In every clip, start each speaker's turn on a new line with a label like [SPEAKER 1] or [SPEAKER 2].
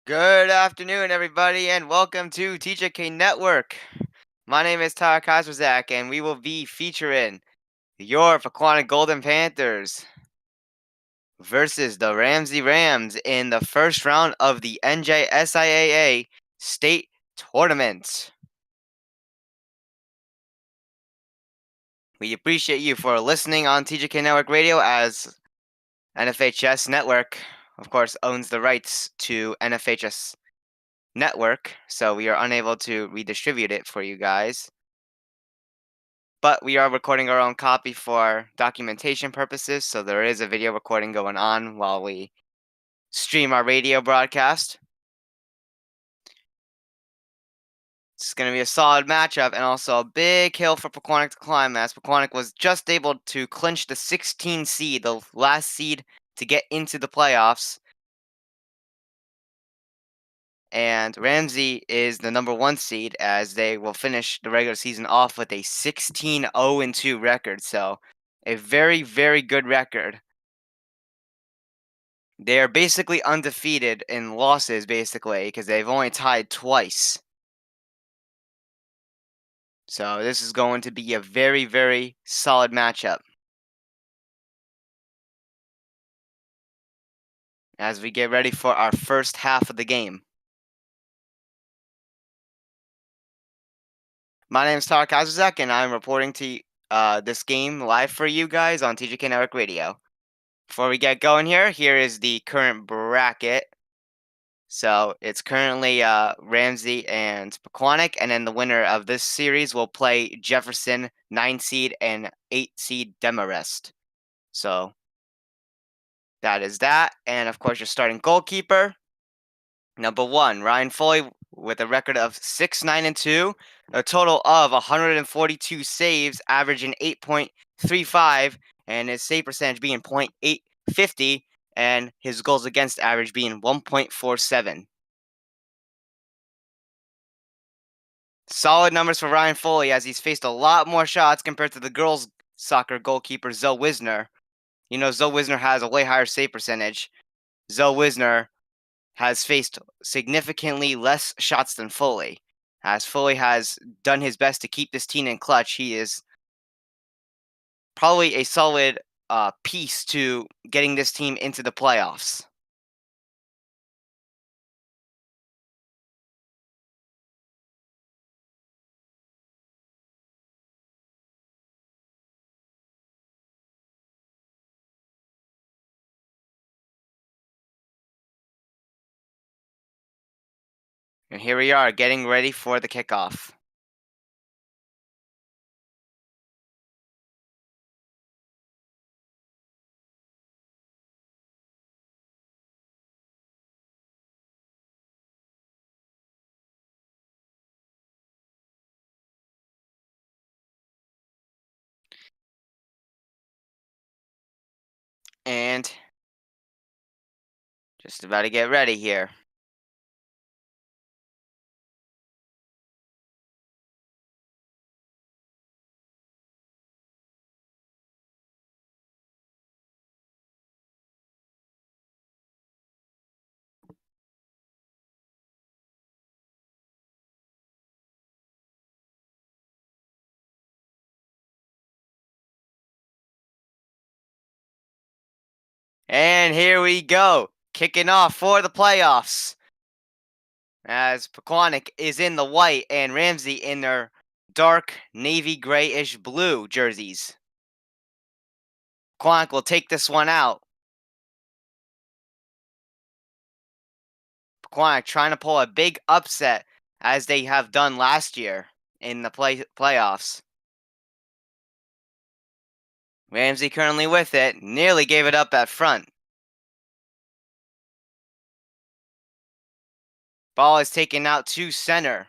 [SPEAKER 1] Good afternoon, everybody, and welcome to TJK Network. My name is Tyler Kazrazak, and we will be featuring your Pequannock Golden Panthers versus the Ramsey Rams in the first round of the NJSIAA State Tournament. We appreciate you for listening on TJK Network Radio, as NFHS Network, of course, owns the rights to NFHS Network, so we are unable to redistribute it for you guys. But we are recording our own copy for documentation purposes, so there is a video recording going on while we stream our radio broadcast. It's going to be a solid matchup and also a big hill for Pequannock to climb, as Pequannock was just able to clinch the 16 seed, the last seed to get into the playoffs. And Ramsey is the number 1 seed, as they will finish the regular season off with a 16-0-2 record. So a very, very good record. They are basically undefeated in losses, basically, because they've only tied twice. So this is going to be a very, very solid matchup as we get ready for our first half of the game. My name is Tarek Kazuzak, and I'm reporting to this game live for you guys on TJK Network Radio. Before we get going here is the current bracket. So it's currently Ramsey and Pequannock, and then the winner of this series will play Jefferson, 9 seed, and 8 seed Demarest. So that is that. And of course, your starting goalkeeper, number 1, Ryan Foley, with a record of 6-9-2, a total of 142 saves, averaging 8.35, and his save percentage being .850, and his goals against average being 1.47. Solid numbers for Ryan Foley, as he's faced a lot more shots compared to the girls' soccer goalkeeper Zoe Wisner. You know, Zoe Wisner has a way higher save percentage. Zoe Wisner has faced significantly less shots than Foley. As Foley has done his best to keep this team in clutch, he is probably a solid piece to getting this team into the playoffs. And here we are, getting ready for the kickoff. And just about to get ready here. And here we go, kicking off for the playoffs, as Pequannock is in the white and Ramsey in their dark navy grayish blue jerseys. Pequannock will take this one out. Pequannock trying to pull a big upset, as they have done last year in the playoffs. Ramsey currently with it, nearly gave it up at front. Ball is taken out to center,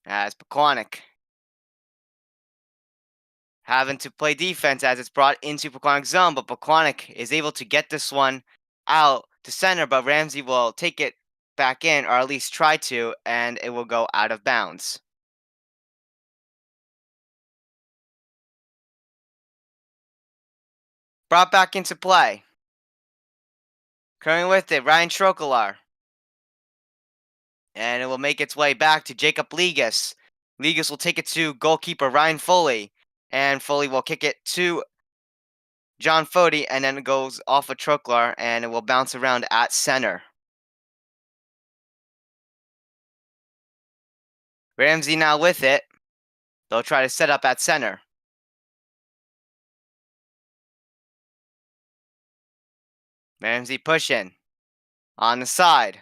[SPEAKER 1] as Pequannock having to play defense as it's brought into Pequannock's zone, but Pequannock is able to get this one out to center, but Ramsey will take it back in, or at least try to, and it will go out of bounds. Brought back into play. Coming with it, Ryan Trokelar. And it will make its way back to Jacob Legas. Legas will take it to goalkeeper Ryan Foley. And Foley will kick it to John Fody, and then it goes off of Trokelar, and it will bounce around at center. Ramsey now with it. They'll try to set up at center. Ramsey pushing on the side.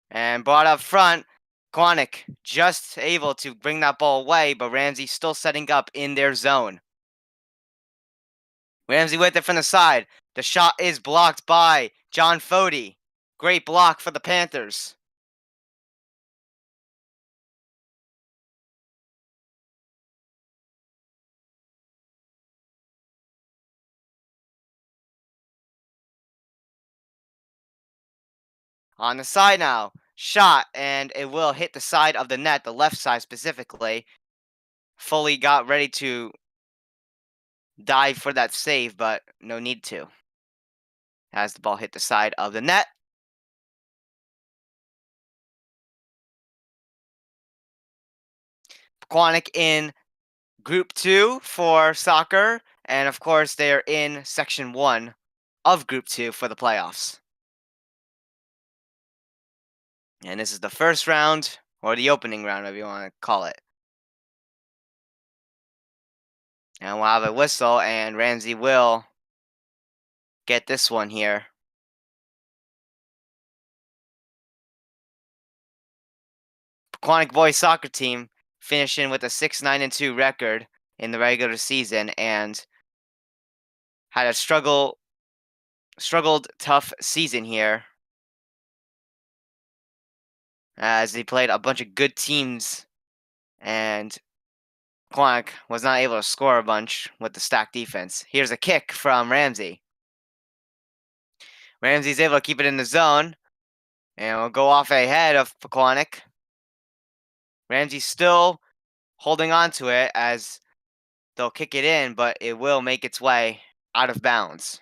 [SPEAKER 1] And brought up front. Pequannock just able to bring that ball away, but Ramsey still setting up in their zone. Ramsey with it from the side. The shot is blocked by John Fody. Great block for the Panthers. On the side now. Shot, and it will hit the side of the net, the left side specifically. Foley got ready to dive for that save, but no need to. As the ball hit the side of the net. Pequannock in Group 2 for soccer, and of course they are in Section 1 of Group 2 for the playoffs. And this is the first round, or the opening round, whatever you want to call it. And we'll have a whistle, and Ramsey will get this one here. Pequannock boys soccer team finishing with a 6-9-2 record in the regular season, and had a struggled tough season here, as they played a bunch of good teams, and Pequannock was not able to score a bunch with the stacked defense. Here's a kick from Ramsey. Ramsey's able to keep it in the zone, and will go off ahead of Pequannock. Ramsey's still holding on to it as they'll kick it in, but it will make its way out of bounds.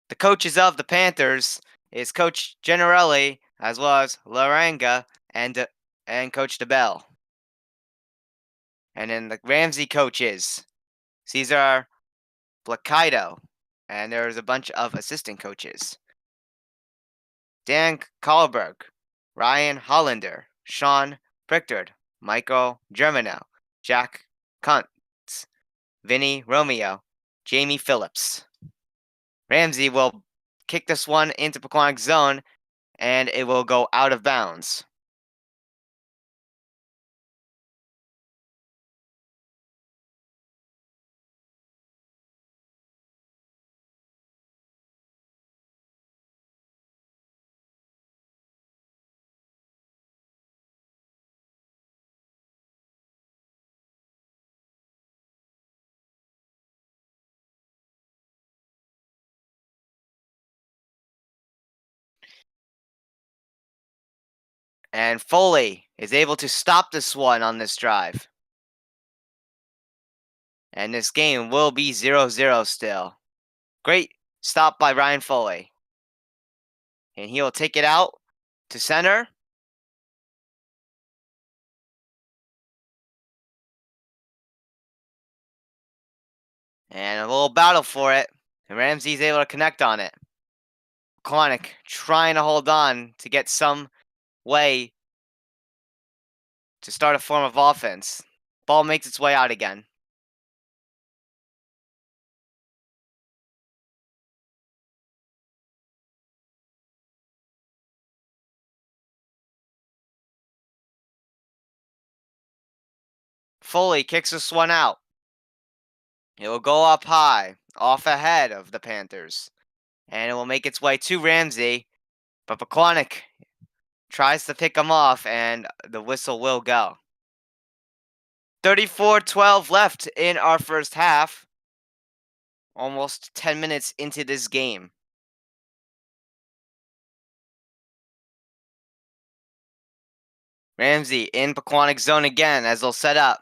[SPEAKER 1] The coaches of the Panthers is Coach Generelli, as well as Laranga and Coach DeBell. And then the Ramsey coaches, Cesar Blacaido, and there's a bunch of assistant coaches. Dan Kahlberg, Ryan Hollander, Sean Prichard, Michael Germano, Jack Kuntz, Vinny Romeo, Jamie Phillips. Ramsey will kick this one into Pequannock's zone, and it will go out of bounds. And Foley is able to stop this one on this drive. And this game will be 0-0 still. Great stop by Ryan Foley. And he'll take it out to center. And a little battle for it. And Ramsey's able to connect on it. Pequannock trying to hold on to get some way to start a form of offense. Ball makes its way out again. Foley kicks this one out. It will go up high, off ahead of the Panthers. And it will make its way to Ramsey. But Pequannock tries to pick him off, and the whistle will go. 34-12 left in our first half. Almost 10 minutes into this game. Ramsey in Pequannock zone again as they'll set up.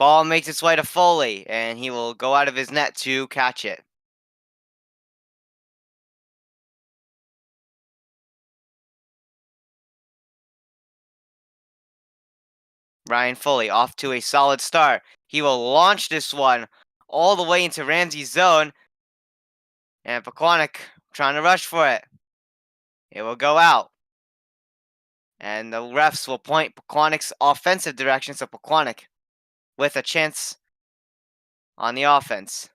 [SPEAKER 1] Ball makes its way to Foley, and he will go out of his net to catch it. Ryan Foley off to a solid start. He will launch this one all the way into Ramsey's zone, and Pequannock trying to rush for it. It will go out, and the refs will point Pequannock's offensive direction, so Pequannock with a chance on the offense.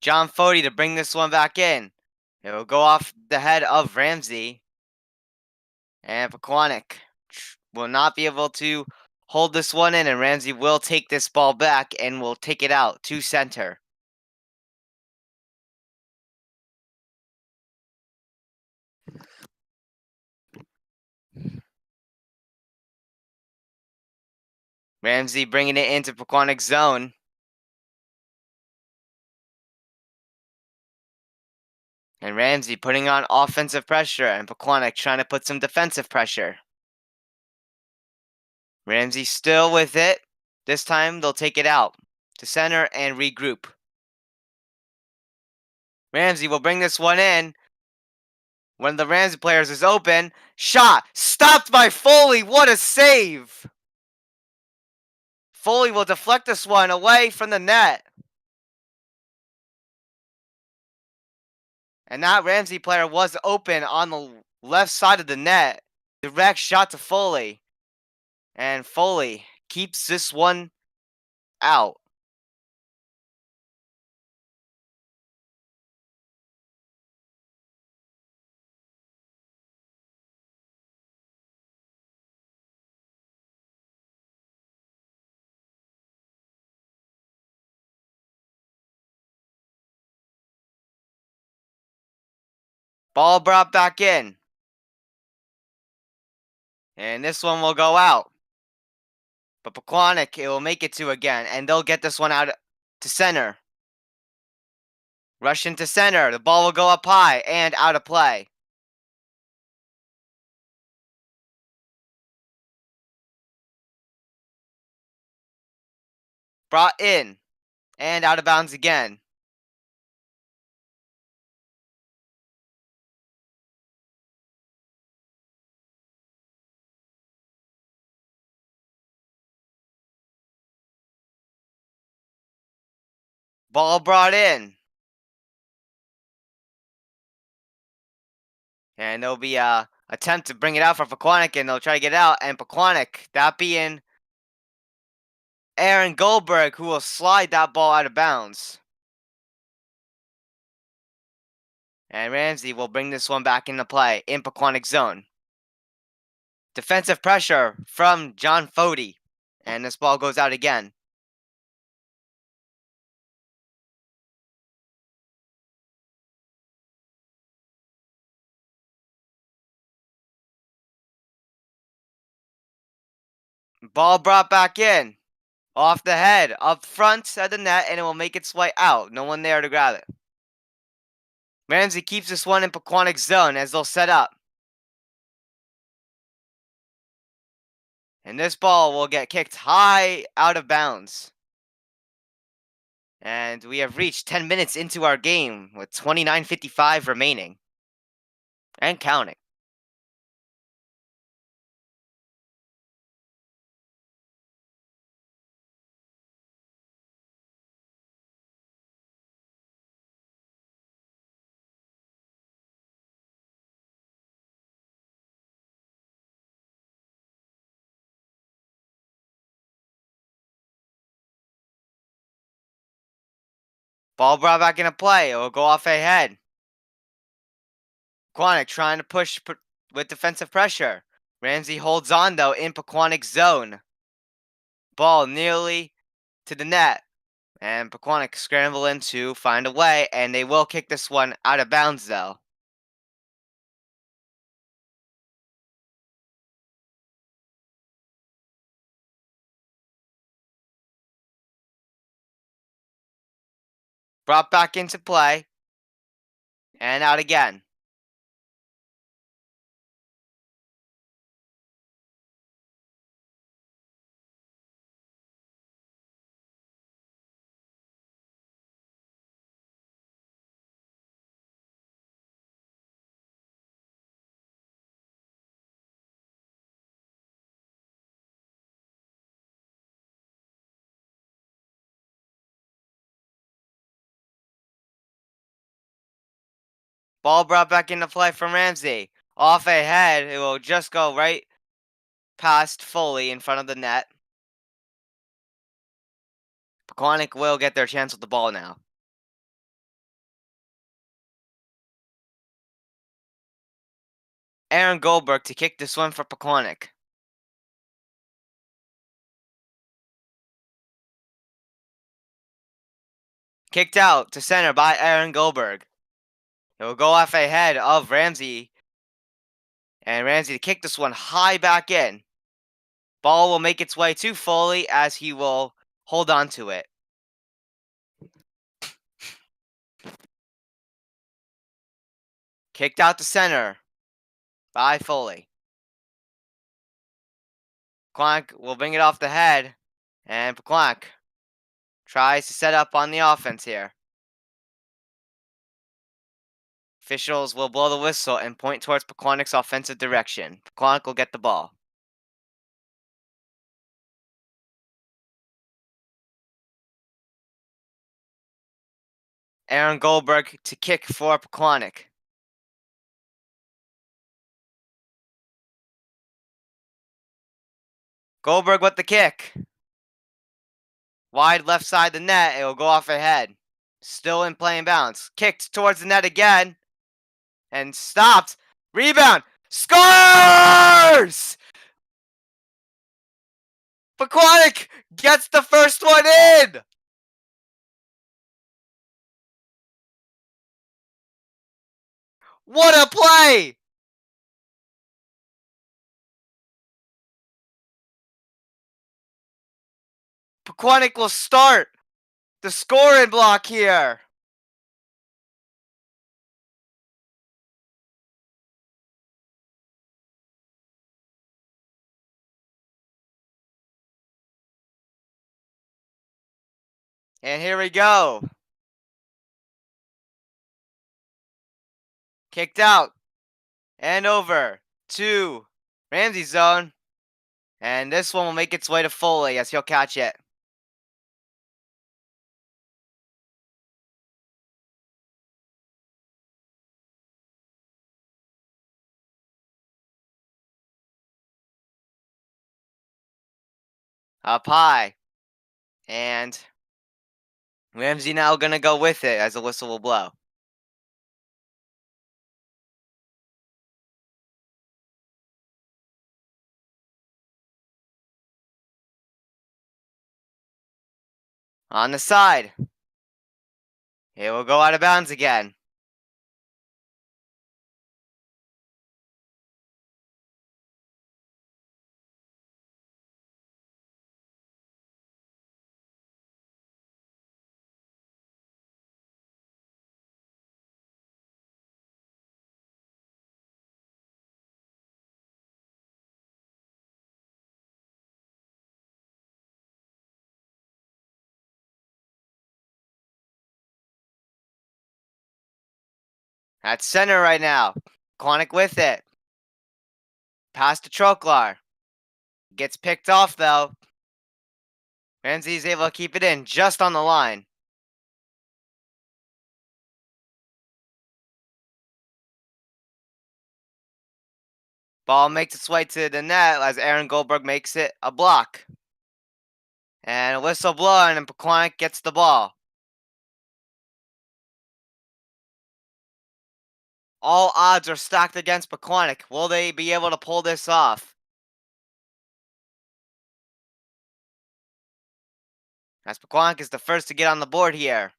[SPEAKER 1] John Fody to bring this one back in. It will go off the head of Ramsey, and Pequannock will not be able to hold this one in, and Ramsey will take this ball back and will take it out to center. Ramsey bringing it into Pequannock's zone. And Ramsey putting on offensive pressure, and Pequannock trying to put some defensive pressure. Ramsey still with it. This time they'll take it out to center and regroup. Ramsey will bring this one in. One of the Ramsey players is open. Shot! Stopped by Foley! What a save! Foley will deflect this one away from the net. And that Ramsey player was open on the left side of the net. Direct shot to Foley. And Foley keeps this one out. Ball brought back in. And this one will go out. But Pequannock, it will make it to again. And they'll get this one out to center. Rush into center. The ball will go up high and out of play. Brought in. And out of bounds again. Ball brought in. And there'll be a attempt to bring it out for Pequannock, and they'll try to get it out. And Pequannock, that being Aaron Goldberg, who will slide that ball out of bounds. And Ramsey will bring this one back into play in Pequannock's zone. Defensive pressure from John Fody. And this ball goes out again. Ball brought back in. Off the head, up front at the net, and it will make its way out. No one there to grab it. Ramsey keeps this one in Pequannock's zone as they'll set up. And this ball will get kicked high out of bounds. And we have reached 10 minutes into our game with 29:55 remaining. And counting. Ball brought back into play. It will go off ahead. Pequannock trying to push with defensive pressure. Ramsey holds on though in Pequannock's zone. Ball nearly to the net. And Pequannock scramble in to find a way, and they will kick this one out of bounds though. Brought back into play. And out again. Ball brought back into play from Ramsey. Off ahead, it will just go right past Foley in front of the net. Pequannock will get their chance with the ball now. Aaron Goldberg to kick this one for Pequannock. Kicked out to center by Aaron Goldberg. It will go off ahead of Ramsey. And Ramsey to kick this one high back in. Ball will make its way to Foley as he will hold on to it. Kicked out to center by Foley. Pequannock will bring it off the head. And Pequannock tries to set up on the offense here. Officials will blow the whistle and point towards Pequannock's offensive direction. Pequannock will get the ball. Aaron Goldberg to kick for Pequannock. Goldberg with the kick. Wide left side of the net. It will go off ahead. Still in playing bounds. Kicked towards the net again. And stopped. Rebound. Scores! Pequannock gets the first one in. What a play! Pequannock will start the scoring block here. And here we go. Kicked out. And over to Ramsey zone. And this one will make its way to Foley as he'll catch it. Up high. And Ramsey now going to go with it as the whistle will blow. On the side. It will go out of bounds again. At center right now. Pequannock with it. Pass to Troklar. Gets picked off though. Ramsey's able to keep it in just on the line. Ball makes its way to the net as Aaron Goldberg makes it a block. And a whistle blown and Pequannock gets the ball. All odds are stacked against Pequannock. Will they be able to pull this off? As Pequannock is the first to get on the board here.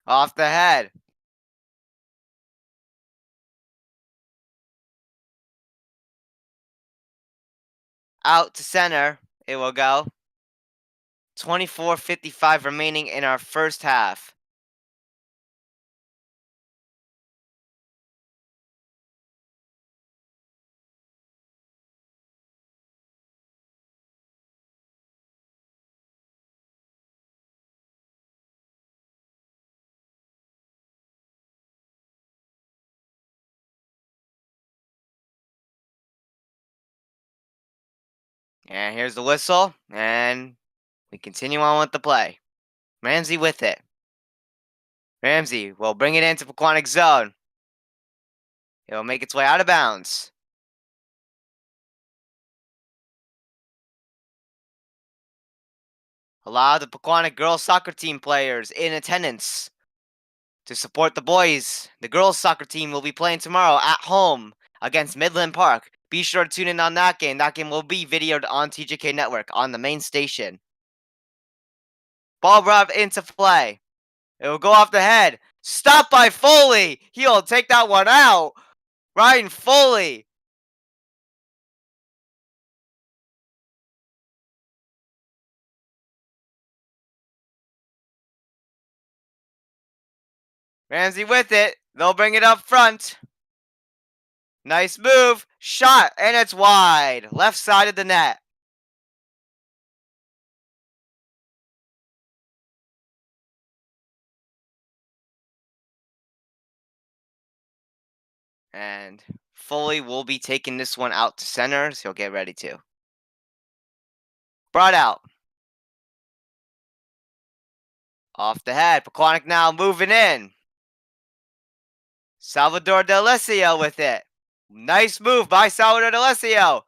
[SPEAKER 1] Off the head. Out to center. It will go. 24:55 remaining in our first half. And here's the whistle, and we continue on with the play. Ramsey with it. Ramsey will bring it into Pequannock zone. It will make its way out of bounds. A lot of the Pequannock girls soccer team players in attendance to support the boys. The girls soccer team will be playing tomorrow at home against Midland Park. Be sure to tune in on that game. That game will be videoed on TJK Network on the main station. Ball brought into play. It will go off the head. Stopped by Foley. He'll take that one out. Ryan Foley. Ramsey with it. They'll bring it up front. Nice move. Shot. And it's wide. Left side of the net. And Foley will be taking this one out to center, so he'll get ready to. Brought out. Off the head. Pequannock now moving in. Salvador D'Alessio with it. Nice move by Salvador D'Alessio.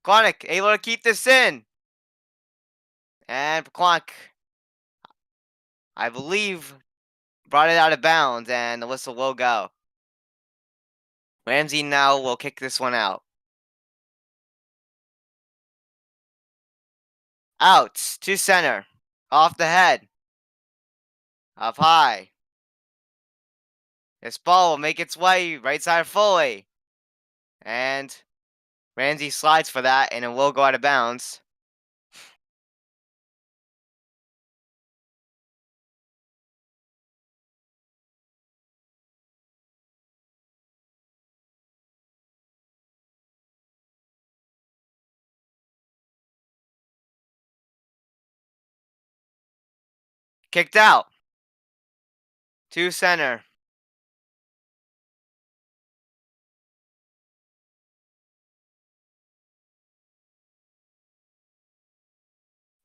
[SPEAKER 1] Pequannock able to keep this in. And Pequannock, I believe, brought it out of bounds, and the whistle will go. Ramsey now will kick this one out. Out to center. Off the head. Up high. This ball will make its way right side of Foley. And Ramsey slides for that, and it will go out of bounds. Kicked out. To center.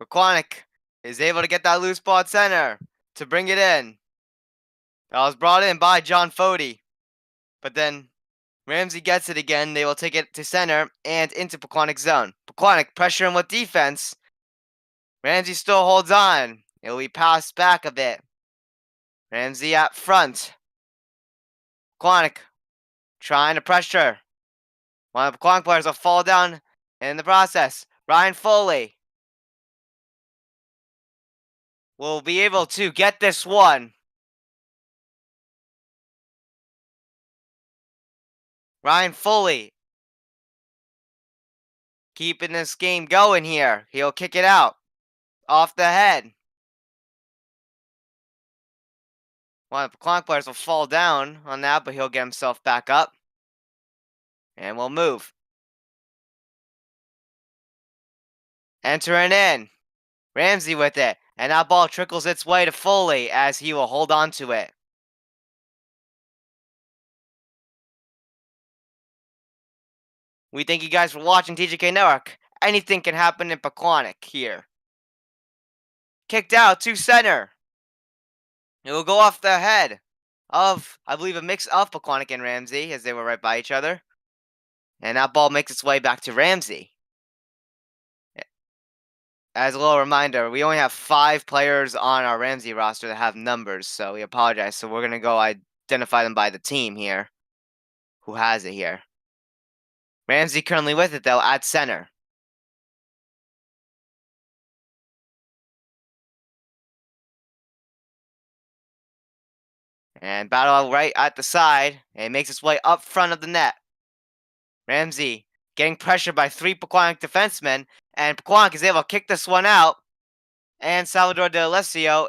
[SPEAKER 1] Pequannock is able to get that loose ball at center to bring it in. That was brought in by John Fody. But then Ramsey gets it again. They will take it to center and into Pequannock zone. Pequannock pressuring with defense. Ramsey still holds on. It will be passed back a bit. Ramsey at front. Pequannock trying to pressure. One of the Pequannock players will fall down in the process. Ryan Foley will be able to get this one. Ryan Foley keeping this game going here. He'll kick it out. Off the head. One of the Pequannock players will fall down on that, but he'll get himself back up. And we'll move. Entering in. Ramsey with it. And that ball trickles its way to Foley as he will hold on to it. We thank you guys for watching TJK Network. Anything can happen in Pequannock here. Kicked out to center. It will go off the head of, I believe, a mix of Pequannock and Ramsey as they were right by each other. And that ball makes its way back to Ramsey. As a little reminder, we only have 5 players on our Ramsey roster that have numbers, so we apologize. So we're going to go identify them by the team here. Who has it here? Ramsey currently with it, though, at center. And battle right at the side. And it makes its way up front of the net. Ramsey getting pressured by 3 Pequannock defensemen, and Pequannock is able to kick this one out, and Salvador De Alessio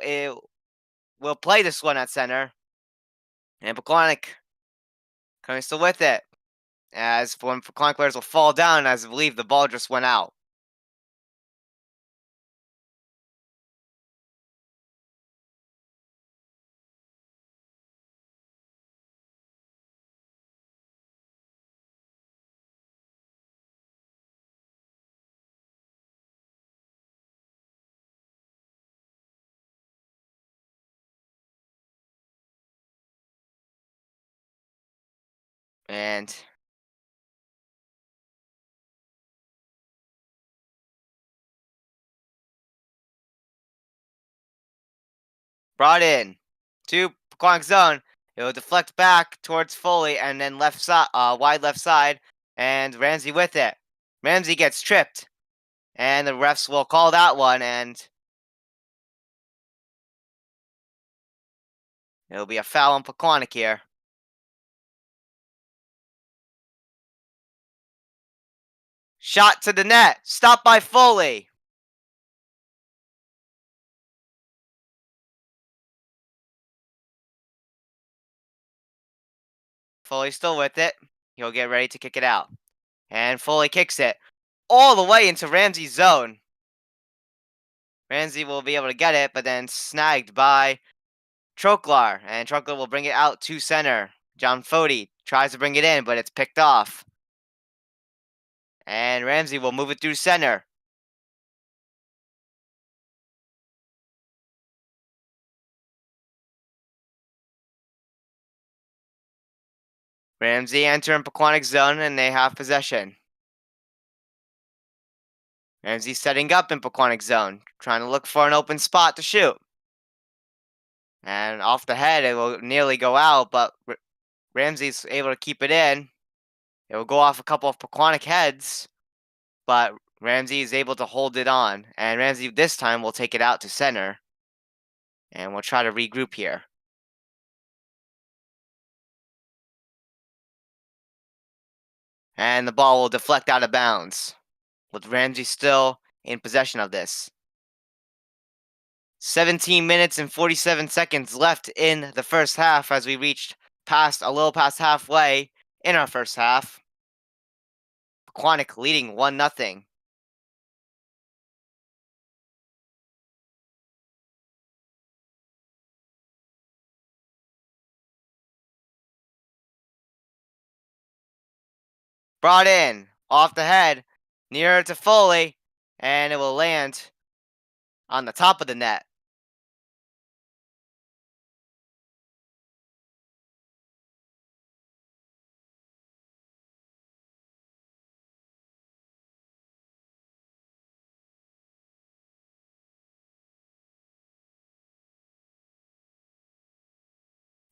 [SPEAKER 1] will play this one at center, and Pequannock coming still with it, as one Pequannock players will fall down, as I believe the ball just went out. And brought in to Pequannock zone. It will deflect back towards Foley and then left side, wide left side, and Ramsey with it. Ramsey gets tripped, and the refs will call that one, and it'll be a foul on Pequannock here. Shot to the net, stopped by Foley. Foley's still with it. He'll get ready to kick it out. And Foley kicks it all the way into Ramsey's zone. Ramsey will be able to get it, but then snagged by Troklar. And Troklar will bring it out to center. John Fody tries to bring it in, but it's picked off. And Ramsey will move it through center. Ramsey entering Pequannock zone, and they have possession. Ramsey setting up in Pequannock zone, trying to look for an open spot to shoot. And off the head, it will nearly go out, but Ramsey's able to keep it in. It will go off a couple of Pequannock heads, but Ramsey is able to hold it on. And Ramsey this time will take it out to center. And we'll try to regroup here. And the ball will deflect out of bounds, with Ramsey still in possession of this. 17 minutes and 47 seconds left in the first half as we reached a little past halfway in our first half. Pequannock leading 1-0. Brought in, off the head, nearer to Foley, and it will land on the top of the net.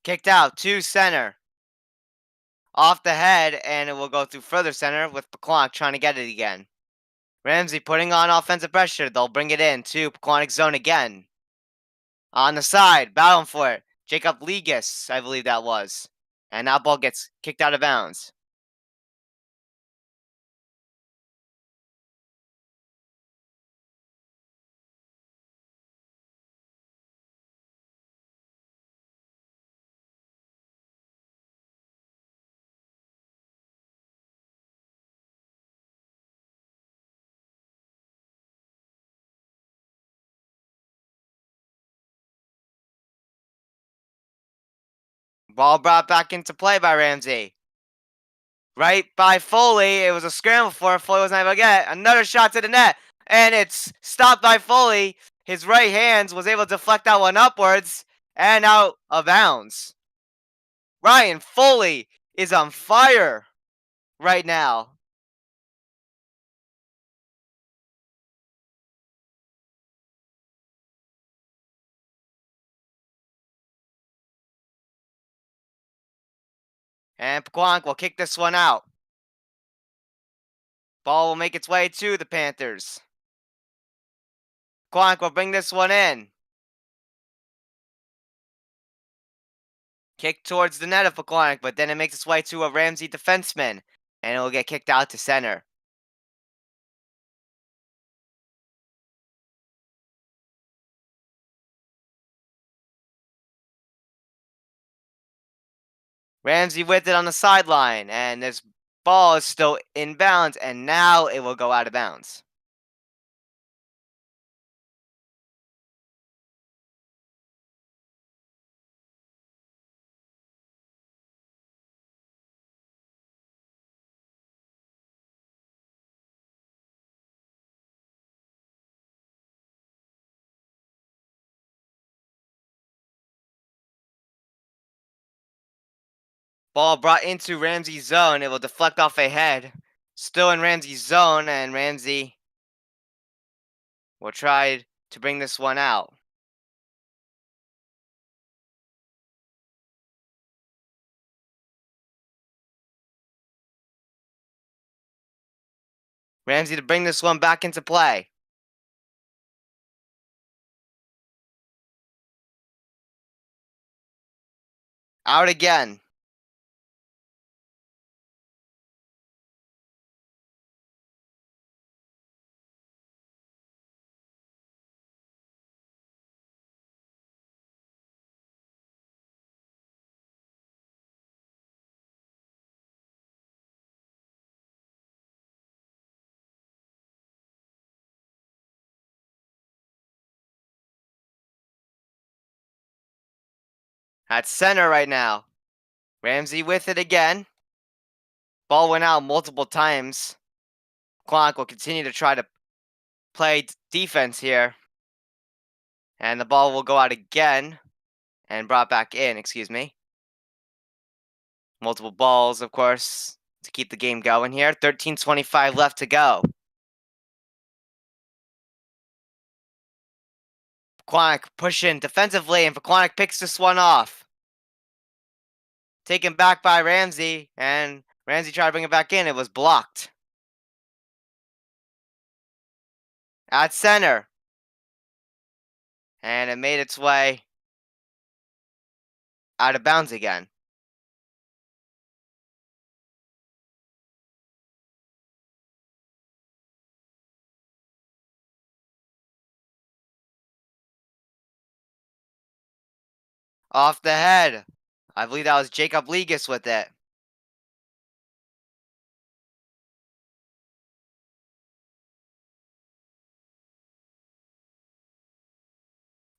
[SPEAKER 1] Kicked out to center. Off the head, and it will go through further center with Pequannock trying to get it again. Ramsey putting on offensive pressure. They'll bring it in to Pequannock zone again. On the side, battling for it. Jacob Ligas, I believe that was. And that ball gets kicked out of bounds. Ball brought back into play by Ramsey. Right by Foley. It was a scramble for it. Foley wasn't able to get it. Another shot to the net. And it's stopped by Foley. His right hand was able to deflect that one upwards and out of bounds. Ryan Foley is on fire right now. And Pequannock will kick this one out. Ball will make its way to the Panthers. Pequannock will bring this one in. Kick towards the net of Pequannock, but then it makes its way to a Ramsey defenseman. and it will get kicked out to center. Ramsey with it on the sideline, and this ball is still in bounds, and now it will go out of bounds. Ball brought into Ramsey's zone. It will deflect off a head. Still in Ramsey's zone, and Ramsey will try to bring this one out. Ramsey to bring this one back into play. Out again. At center right now. Ramsey with it again. Ball went out multiple times. Pequannock will continue to try to play defense here. And the ball will go out again. And brought back in, excuse me. Multiple balls, of course, to keep the game going here. 13:25 left to go. Pequannock pushing defensively, and Pequannock picks this one off. Taken back by Ramsey, and Ramsey tried to bring it back in. It was blocked. At center. And it made its way out of bounds again. Off the head. I believe that was Jacob Legas with it.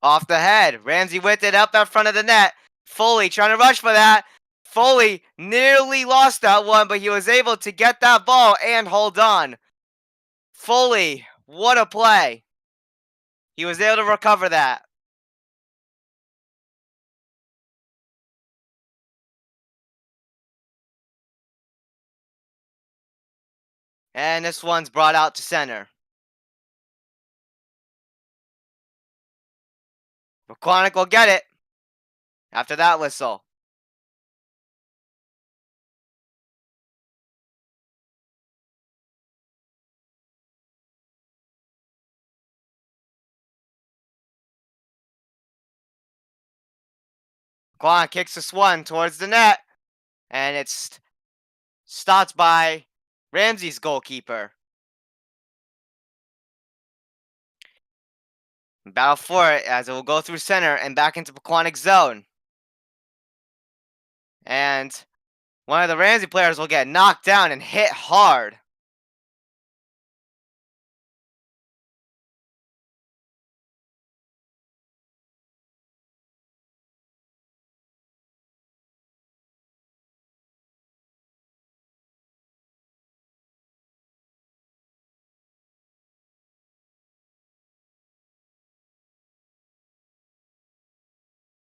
[SPEAKER 1] Off the head. Ramsey with it up in front of the net. Foley trying to rush for that. Foley nearly lost that one, but he was able to get that ball and hold on. Foley, what a play. He was able to recover that. And this one's brought out to center. Pequannock will get it after that whistle. Pequannock kicks this one towards the net, and it's stopped by Ramsey's goalkeeper. Battle for it as it will go through center and back into Pequannock's zone. And one of the Ramsey players will get knocked down and hit hard.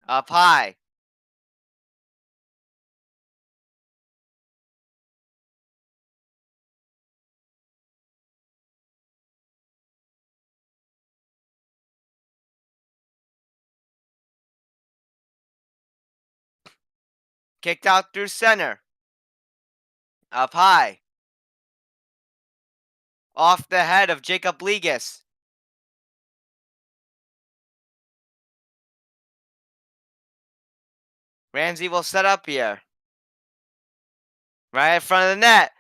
[SPEAKER 1] Up high. Kicked out through center. Up high. Off the head of Jacob Legas. Ramsey will set up here. Right in front of the net.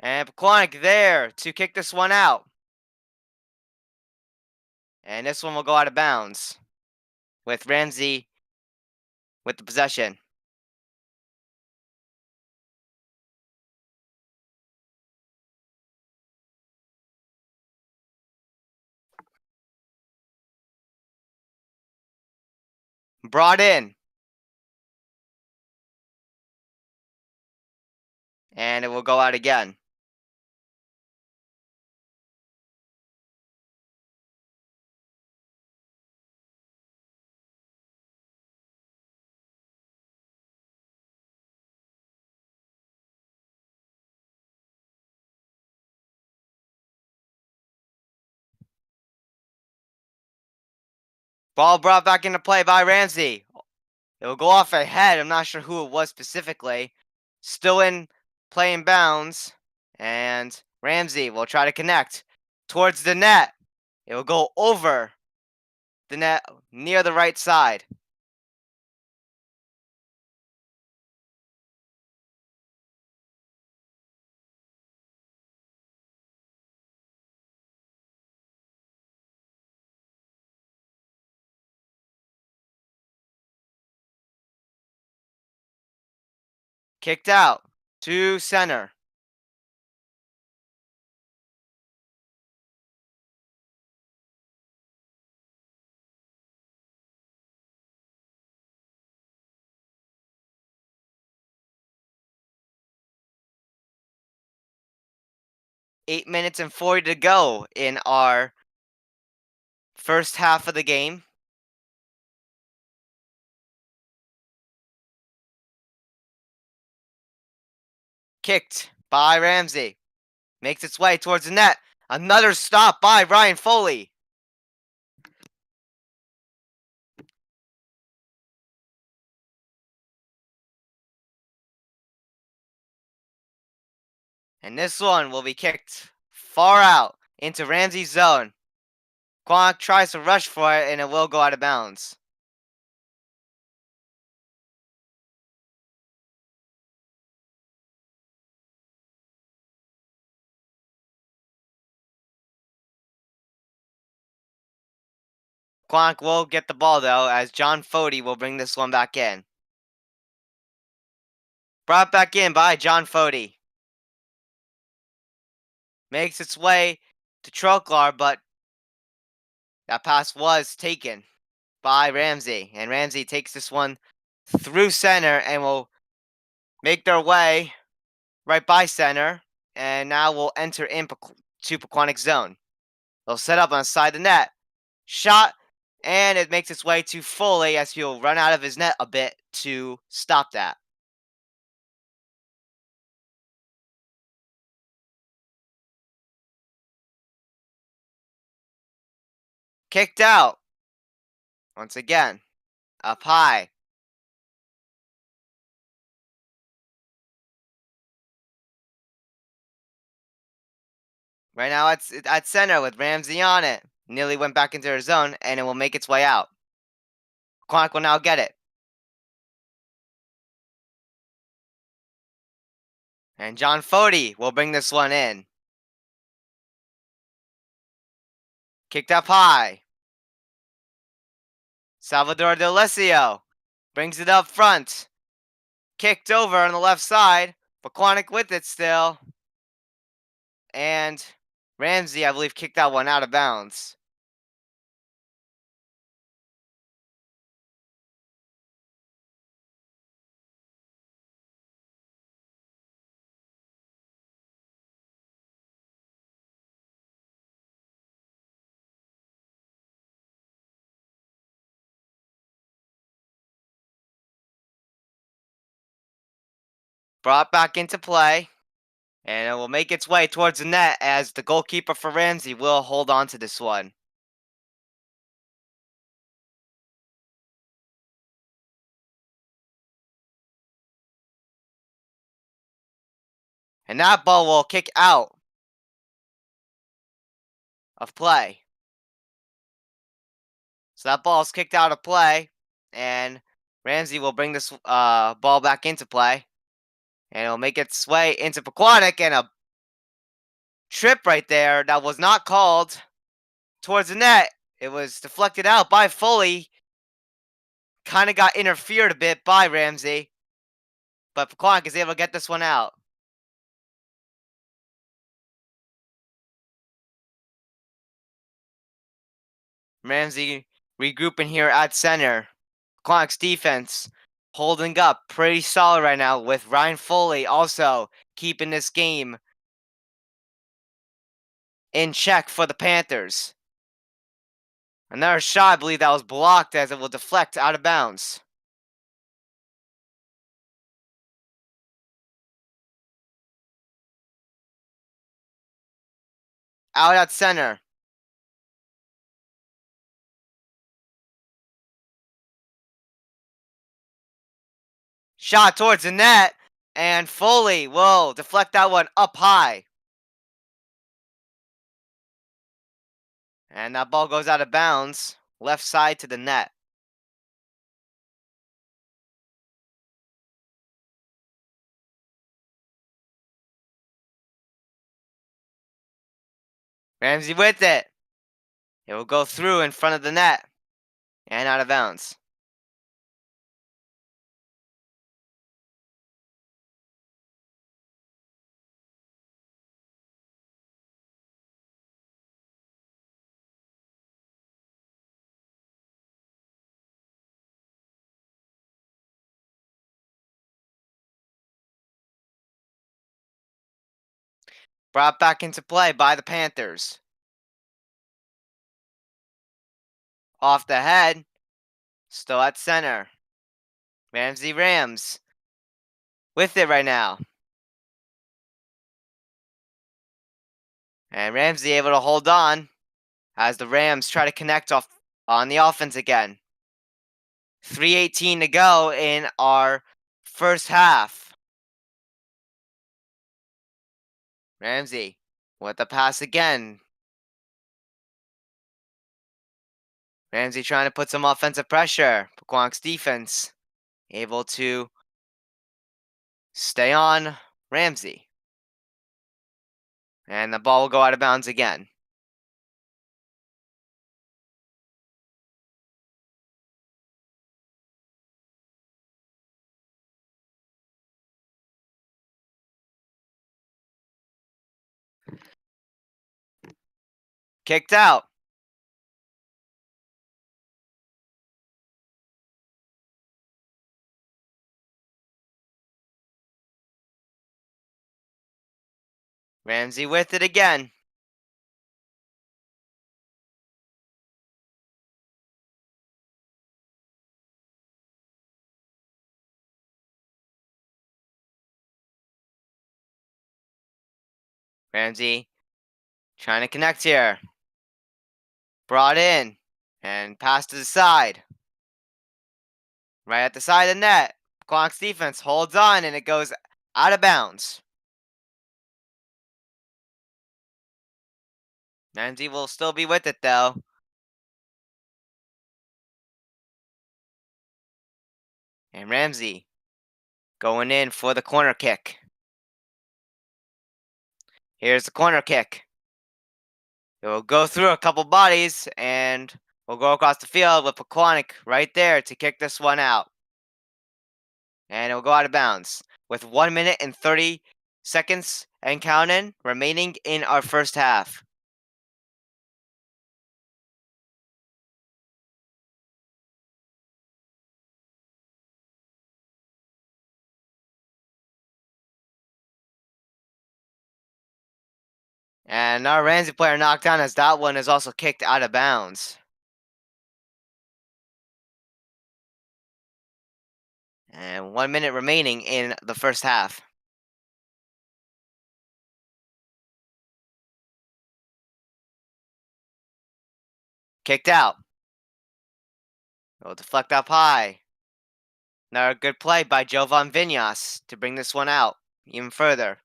[SPEAKER 1] And Pequannock there to kick this one out. And this one will go out of bounds with Ramsey with the possession. Brought in. And it will go out again. Ball brought back into play by Ramsey. It will go off ahead. I'm not sure who it was specifically. Still in play in bounds. And Ramsey will try to connect towards the net. It will go over the net near the right side. Kicked out to center. Eight minutes and 40 to go in our first half of the game. Kicked by Ramsey. Makes its way towards the net. Another stop by Ryan Foley. And this one will be kicked far out into Ramsey's zone. Pequannock tries to rush for it, and it will go out of bounds. Pequannock will get the ball, though, as John Fody will bring this one back in. Brought back in by John Fody. Makes its way to Troklar, but that pass was taken by Ramsey. And Ramsey takes this one through center and will make their way right by center. And now will enter into Pequannock's zone. They'll set up on the side of the net. Shot, and it makes its way to Foley as he'll run out of his net a bit to stop that. Kicked out. Once again. Up high. Right now it's at center with Ramsey on it. Nearly went back into her zone, and it will make its way out. Pequannock will now get it. And John Fody will bring this one in. Kicked up high. Salvador D'Alessio brings it up front. Kicked over on the left side. Pequannock with it still. And Ramsey, I believe, kicked that one out of bounds. Brought back into play. And it will make its way towards the net as the goalkeeper for Ramsey will hold on to this one. And that ball will kick out of play. So that ball is kicked out of play. And Ramsey will bring this ball back into play. And it'll make its way into Pequannock, and a trip right there that was not called towards the net. It was deflected out by Foley. Kind of got interfered a bit by Ramsey. But Pequannock is able to get this one out. Ramsey regrouping here at center. Pequannock's defense holding up pretty solid right now with Ryan Foley also keeping this game in check for the Panthers. Another shot, I believe that was blocked as it will deflect out of bounds. Out at center. Shot towards the net, and Foley will deflect that one up high. And that ball goes out of bounds, left side to the net. Ramsey with it. It will go through in front of the net and out of bounds. Brought back into play by the Panthers. Off the head. Still at center. Ramsey Rams. With it right now. And Ramsey able to hold on as the Rams try to connect off on the offense again. 3:18 to go in our first half. Ramsey with the pass again. Ramsey trying to put some offensive pressure. Pequannock's defense able to stay on Ramsey. And the ball will go out of bounds again. Kicked out. Ramsey with it again. Ramsey trying to connect here. Brought in and passed to the side. Right at the side of the net. Pequannock's defense holds on and it goes out of bounds. Ramsey will still be with it though. And Ramsey going in for the corner kick. Here's the corner kick. It will go through a couple bodies and will go across the field with Pequannock right there to kick this one out. And it will go out of bounds with 1 minute and 30 seconds and counting remaining in our first half. And our Ramsey player knocked down as that one is also kicked out of bounds. And 1 minute remaining in the first half. Kicked out. It'll deflect up high. Another good play by Jovan Vinyas to bring this one out even further.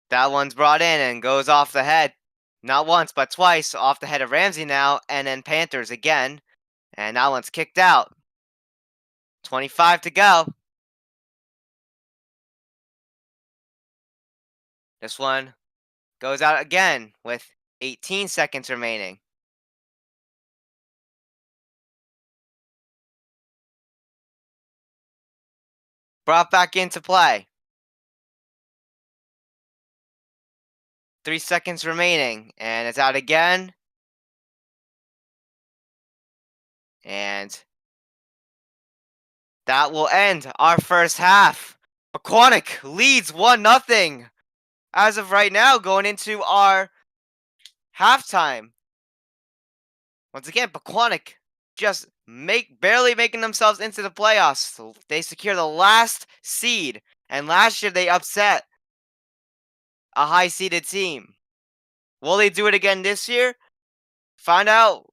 [SPEAKER 1] That one's brought in and goes off the head. Not once, but twice off the head of Ramsey now, and then Panthers again. And that one's kicked out. 25 to go. This one goes out again with 18 seconds remaining. Brought back into play. 3 seconds remaining, and it's out again. And that will end our first half. Pequannock leads 1-0 as of right now, going into our halftime. Once again, Pequannock just barely making themselves into the playoffs. So they secure the last seed, and last year they upset a high-seeded team. Will they do it again this year? Find out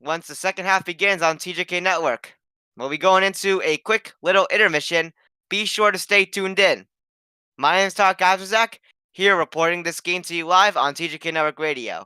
[SPEAKER 1] once the second half begins on TJK Network. We'll be going into a quick little intermission. Be sure to stay tuned in. My name is Todd Kazazak, here reporting this game to you live on TJK Network Radio.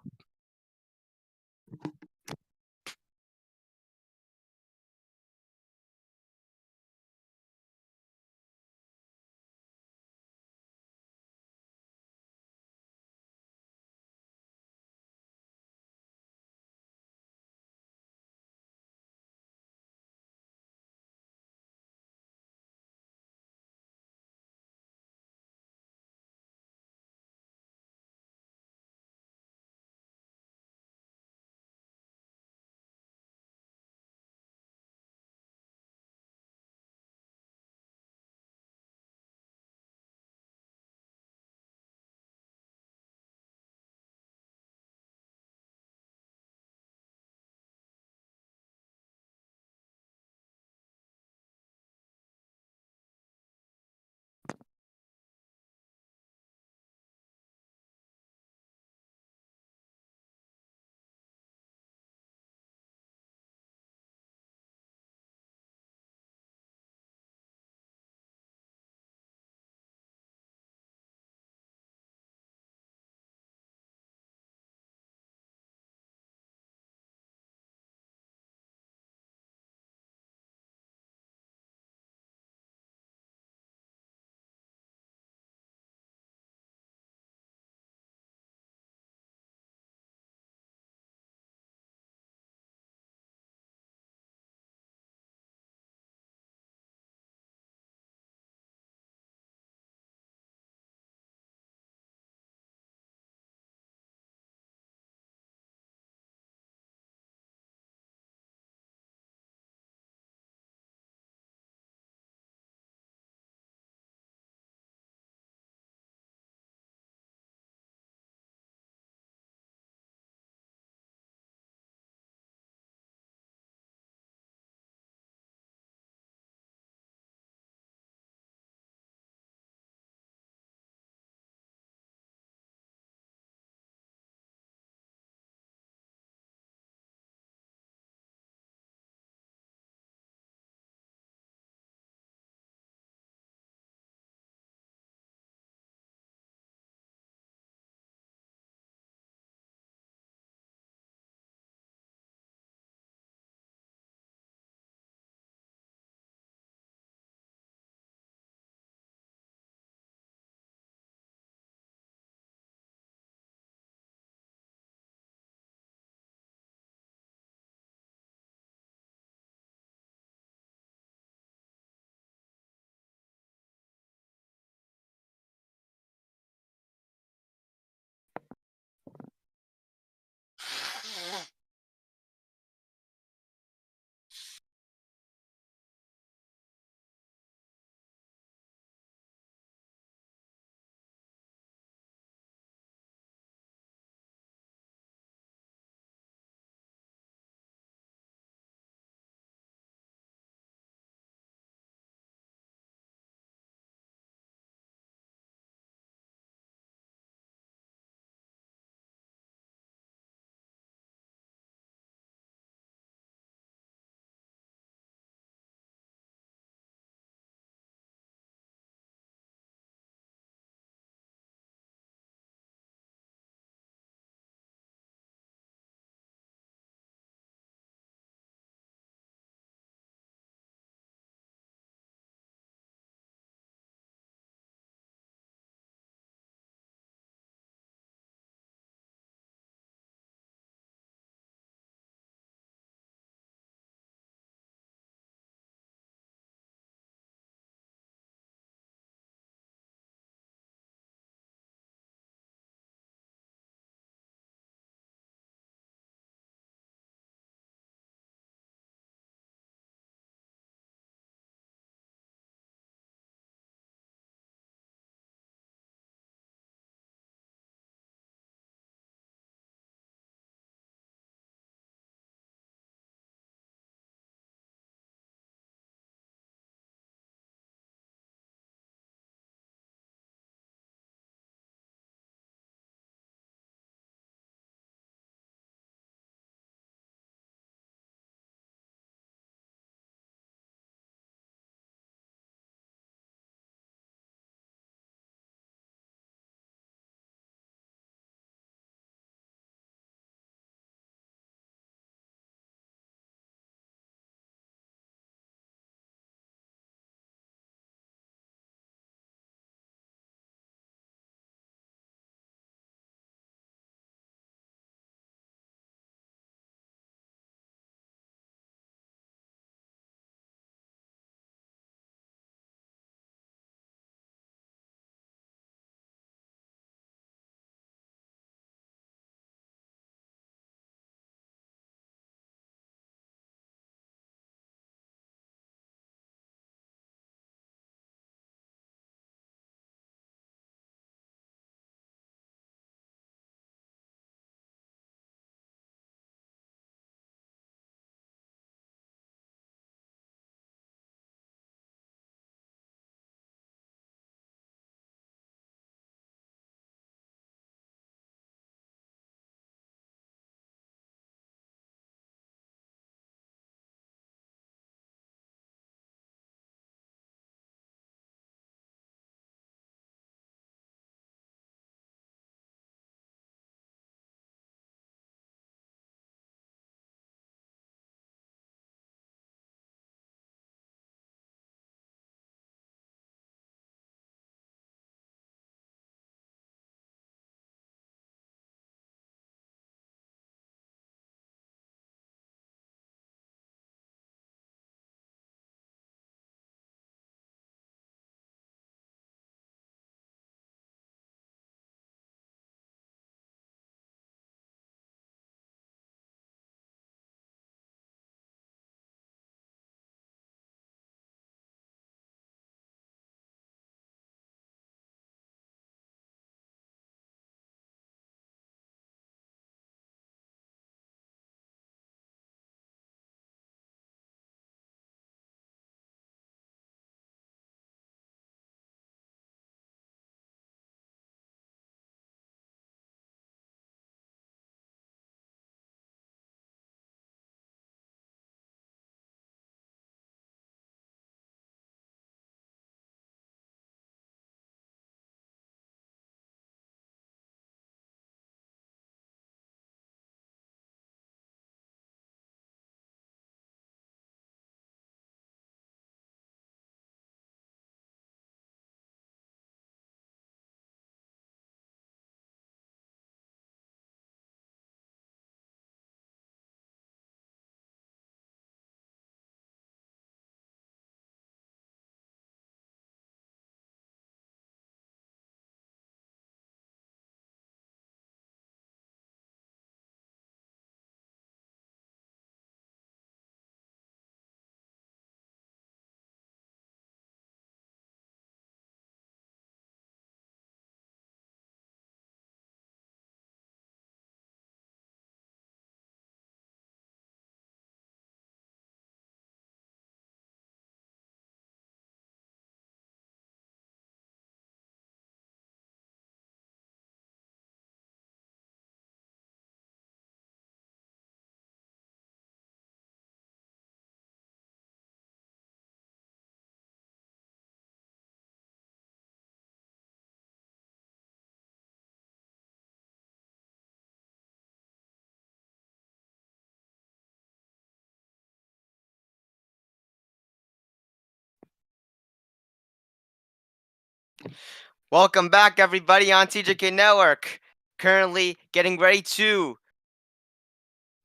[SPEAKER 1] Welcome back, everybody, on TJK Network. Currently getting ready to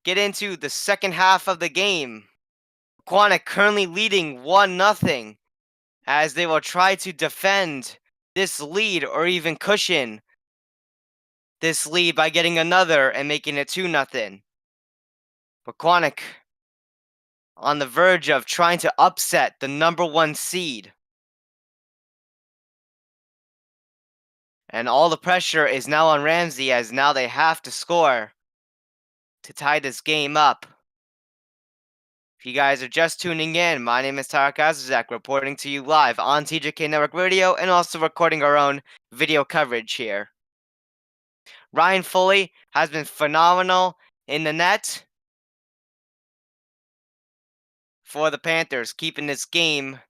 [SPEAKER 1] get into the second half of the game. Pequannock currently leading 1-0 as they will try to defend this lead or even cushion this lead by getting another and making it 2-0. Pequannock on the verge of trying to upset the #1 seed. And all the pressure is now on Ramsey as now they have to score to tie this game up. If you guys are just tuning in, my name is Tarek Azizak, reporting to you live on TJK Network Radio and also recording our own video coverage here. Ryan Foley has been phenomenal in the net for the Panthers, keeping this game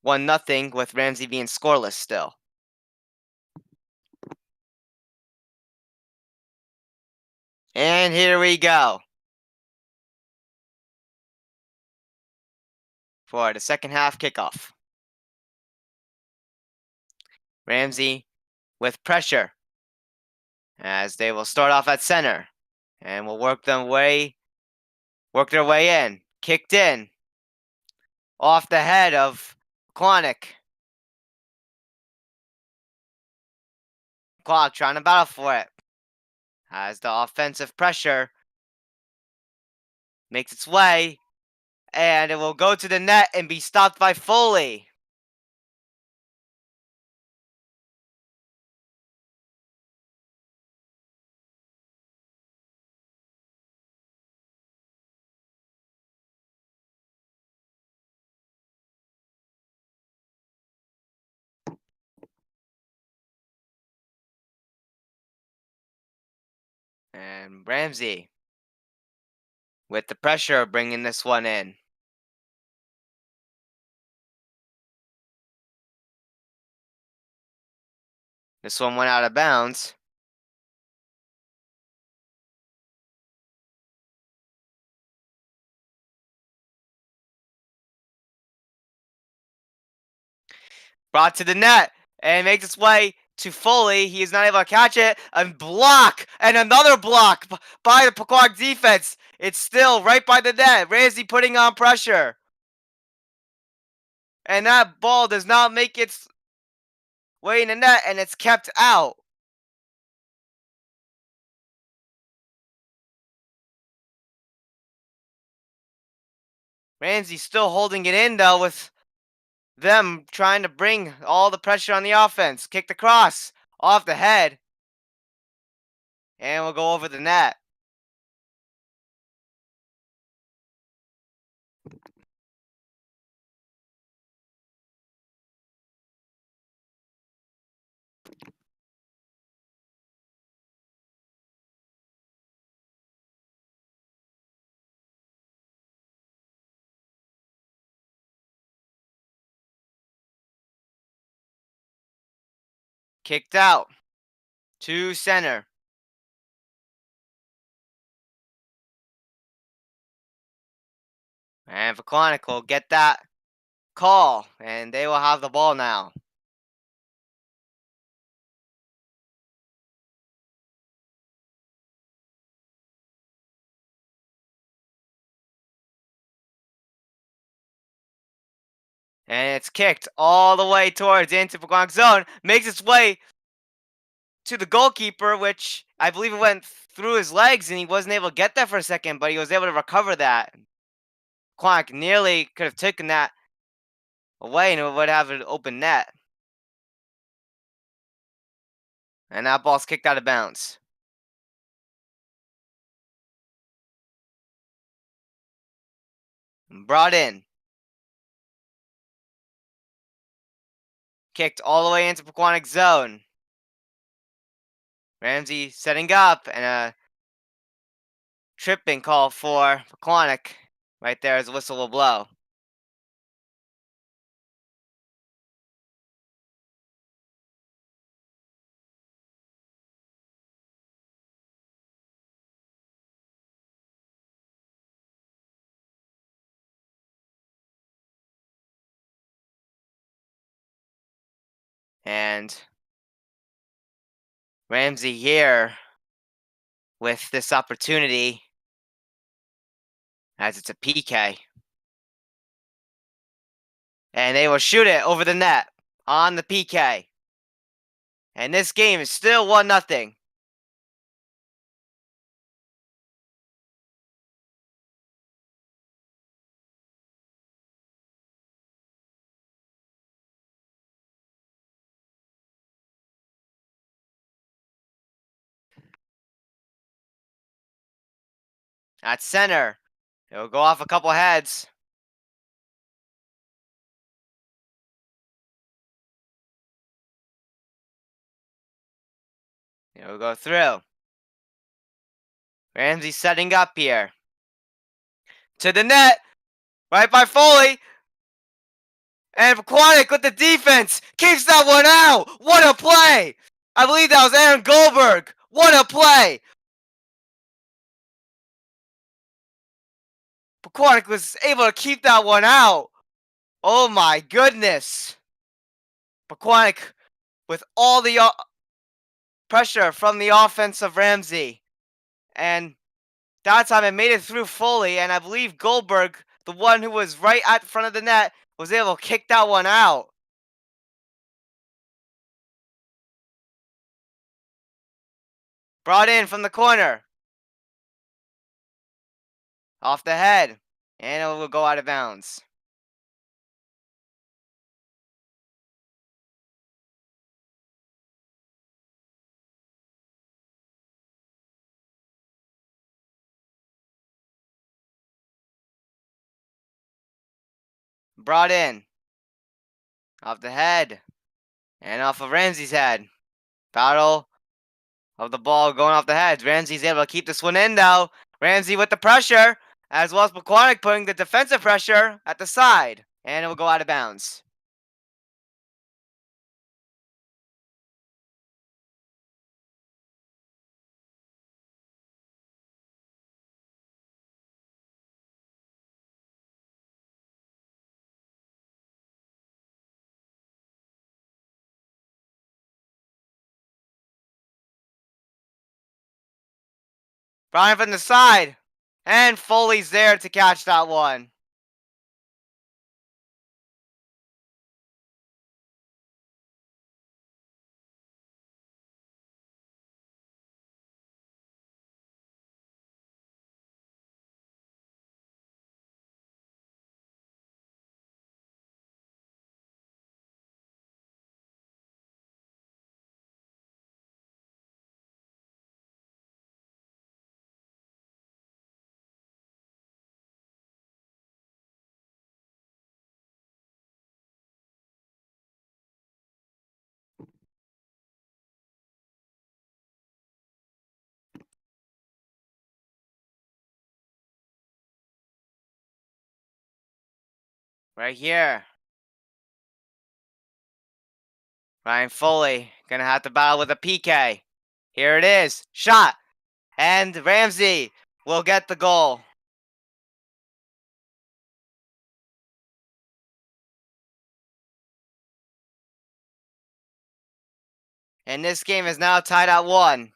[SPEAKER 1] 1-0 with Ramsey being scoreless still. And here we go for the second half kickoff. Ramsey with pressure as they will start off at center and will work their way in. Kicked in off the head of Pequannock. Pequannock trying to battle for it as the offensive pressure makes its way, and it will go to the net and be stopped by Foley. And Ramsey with the pressure bringing this one in. This one went out of bounds. Brought to the net and makes its way to Foley. He is not able to catch it. And block! And another block by the Pequannock defense. It's still right by the net. Ramsey putting on pressure. And that ball does not make its way in the net, and it's kept out. Ramsey still holding it in, though, with them trying to bring all the pressure on the offense. Kicked across, off the head, and we'll go over the net. Kicked out to center. And Pequannock will get that call, and they will have the ball now. And it's kicked all the way towards into Pequannock zone. Makes its way to the goalkeeper, which I believe it went through his legs, and he wasn't able to get that for a second, but he was able to recover that. Pequannock nearly could have taken that away, and it would have an open net. And that ball's kicked out of bounds. Brought in. Kicked all the way into Pequannock zone. Ramsey setting up, and a tripping call for Pequannock right there as the whistle will blow. And Ramsey here with this opportunity as it's a PK. And they will shoot it over the net on the PK. And this game is still 1-0. At center, it'll go off a couple heads. It'll go through. Ramsey setting up here. To the net, right by Foley. And Pequannock with the defense keeps that one out. What a play! I believe that was Aaron Goldberg. What a play! Pequannock was able to keep that one out. Oh my goodness. Pequannock with all the pressure from the offense of Ramsey. And that time it made it through Foley. And I believe Goldberg, the one who was right at the front of the net, was able to kick that one out. Brought in from the corner. Off the head. And it will go out of bounds. Brought in. Off the head. And off of Ramsey's head. Battle of the ball going off the head. Ramsey's able to keep this one in though. Ramsey with the pressure. As well as Pequannock putting the defensive pressure at the side. And it will go out of bounds. Brian from the side. And Foley's there to catch that one. Right here. Ryan Foley gonna have to battle with a PK. Here it is. Shot. And Ramsey will get the goal. And this game is now tied at 1.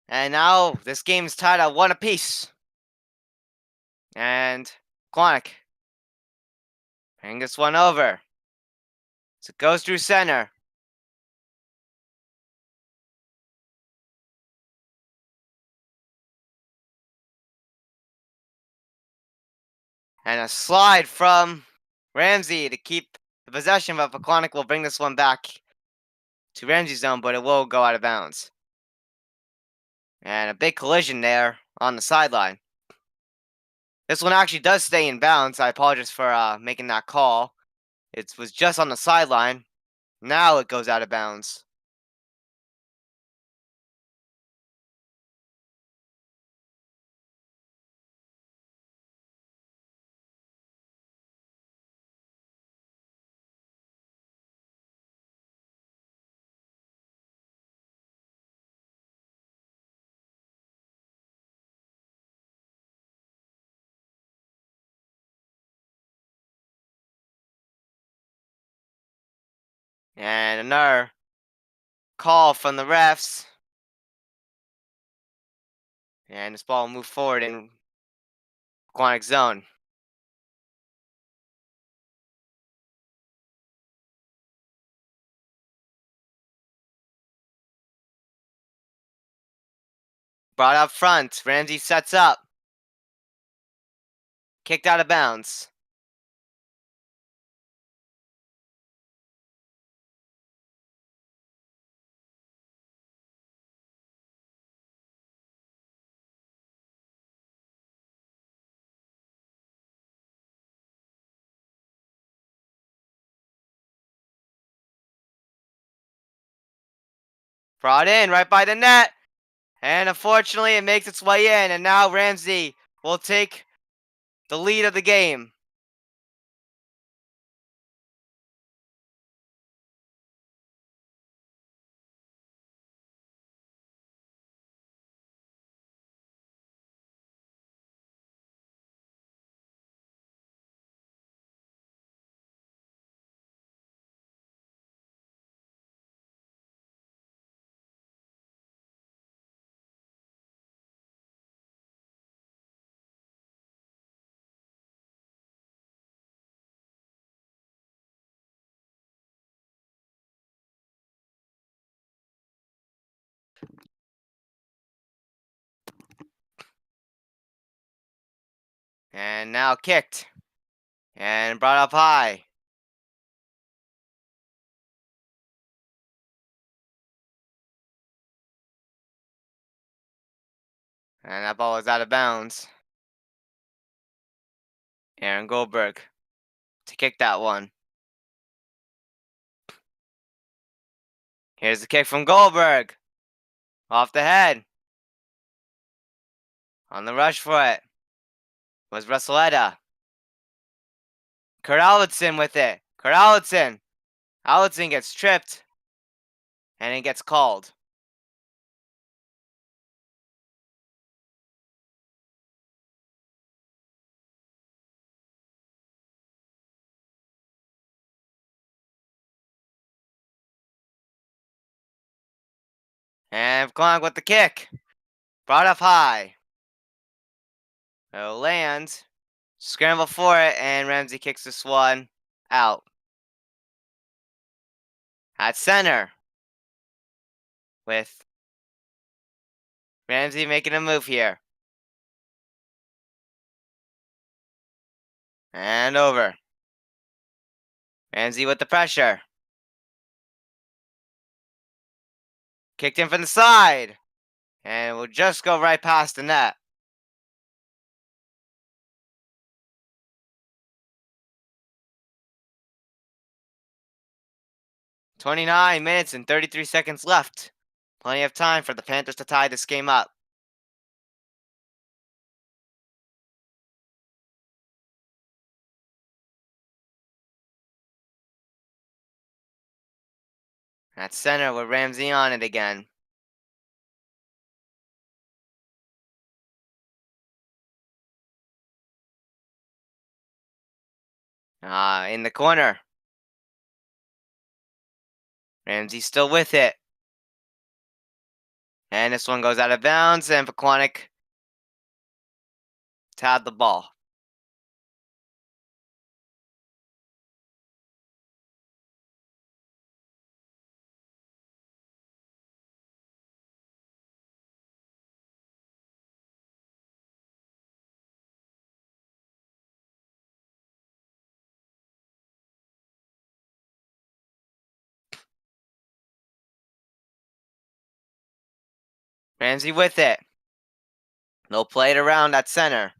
[SPEAKER 1] And now this game is tied at 1 apiece. And Pequannock bring this one over. So it goes through center. And a slide from Ramsey to keep the possession, but Pequannock will bring this one back to Ramsey's zone, but it will go out of bounds. And a big collision there on the sideline. This one actually does stay in bounds. I apologize for making that call. It was just on the sideline. Now it goes out of bounds. And another call from the refs. And this ball will move forward in Pequannock zone. Brought up front. Ramsey sets up. Kicked out of bounds. Brought in right by the net. And unfortunately, it makes its way in. And now Ramsey will take the lead of the game. And now kicked. And brought up high. And that ball is out of bounds. Aaron Goldberg to kick that one. Here's the kick from Goldberg. Off the head. On the rush for it was Russelletta. Kurt Allinson with it. Kurt Allinson. Allinson gets tripped. And it gets called. And Pequannock with the kick. Brought up high. It'll land. Scramble for it, and Ramsey kicks this one out. At center. With Ramsey making a move here. And over. Ramsey with the pressure. Kicked in from the side. And will just go right past the net. "29 minutes and 33 seconds left. Plenty of time for the Panthers to tie this game up. At center with Ramsey on it again. In the corner. Ramsey still with it. And this one goes out of bounds, and Pequannock tabbed the ball. Ramsey with it. They'll play it around at center.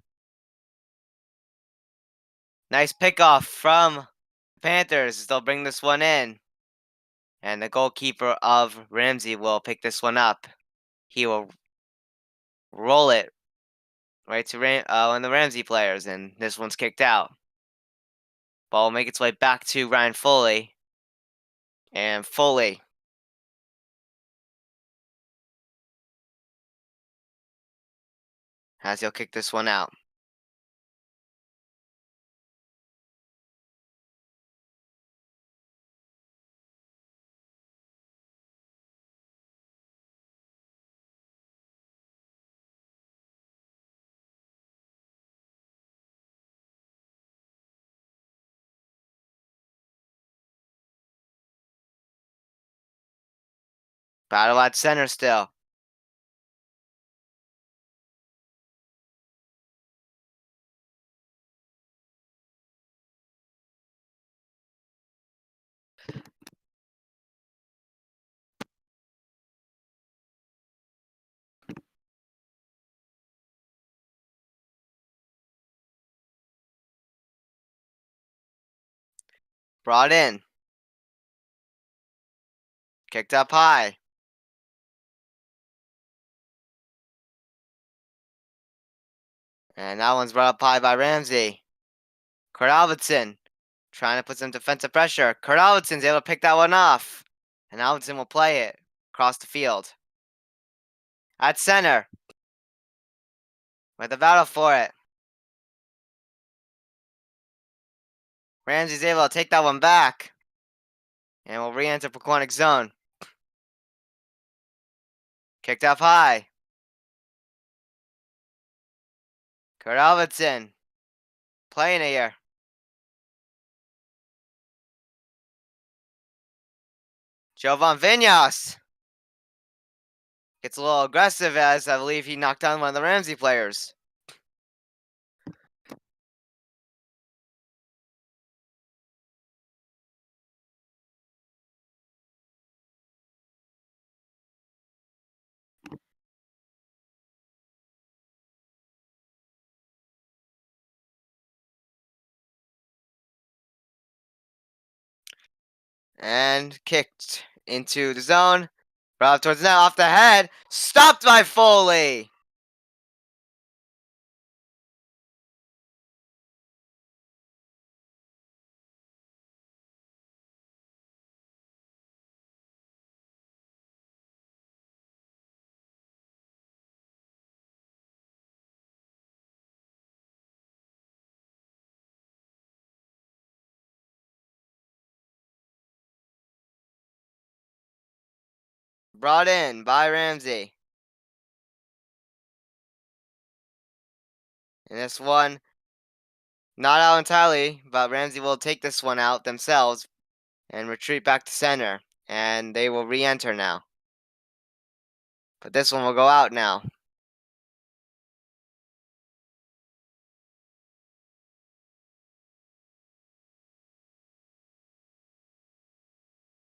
[SPEAKER 1] Nice pickoff from the Panthers. They'll bring this one in. And the goalkeeper of Ramsey will pick this one up. He will roll it right to one of the Ramsey players, and this one's kicked out. Ball will make its way back to Ryan Foley. And Foley he'll kick this one out. Battle at center still. Brought in. Kicked up high. And that one's brought up high by Ramsey. Kurt Alvinson trying to put some defensive pressure. Kurt Alvinson's able to pick that one off. And Alvinson will play it across the field. At center. With the battle for it. Ramsey's able to take that one back. And will re-enter Pequannock zone. Kicked up high. Kurt Alvinson. Playing it here. Jovan Vinyas. Gets a little aggressive as I believe he knocked down one of the Ramsey players. And kicked into the zone. Brought up towards the net, off the head. Stopped by Foley. Brought in by Ramsey. And this one, not out entirely, but Ramsey will take this one out themselves and retreat back to center. And they will re-enter now. But this one will go out now.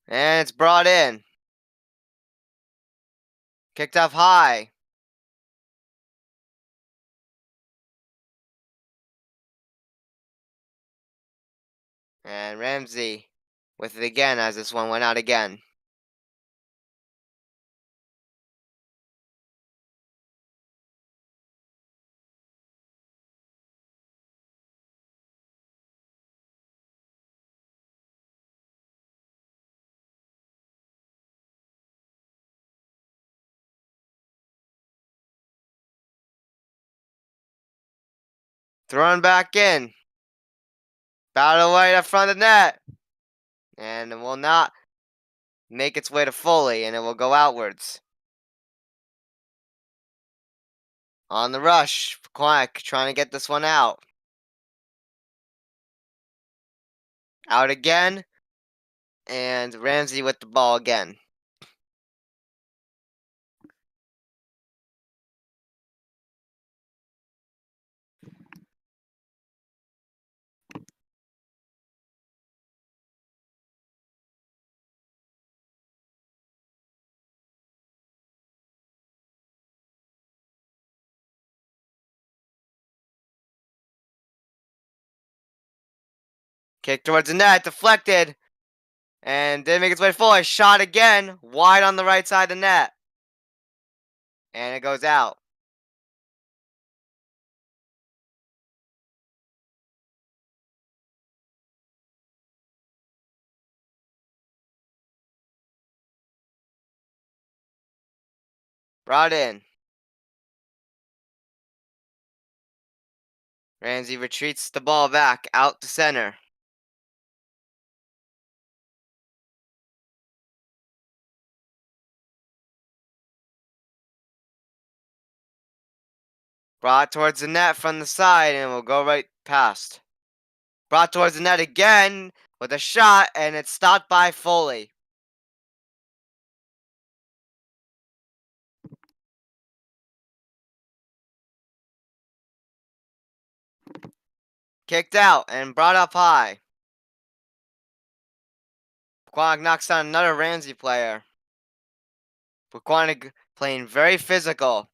[SPEAKER 1] And it's brought in. Kicked up high. And Ramsey with it again as this one went out again. Thrown back in. Battle right up front of the net. And it will not make its way to Foley, and it will go outwards. On the rush, Pequannock trying to get this one out. Out again. And Ramsey with the ball again. Kick towards the net, deflected. And didn't make its way to Foley. Shot again, wide on the right side of the net. And it goes out. Brought in. Ramsey retreats the ball back out to center. Brought towards the net from the side and will go right past. Brought towards the net again with a shot, and it's stopped by Foley. Kicked out and brought up high. Pequannock knocks down another Ramsey player. Pequannock playing very physical.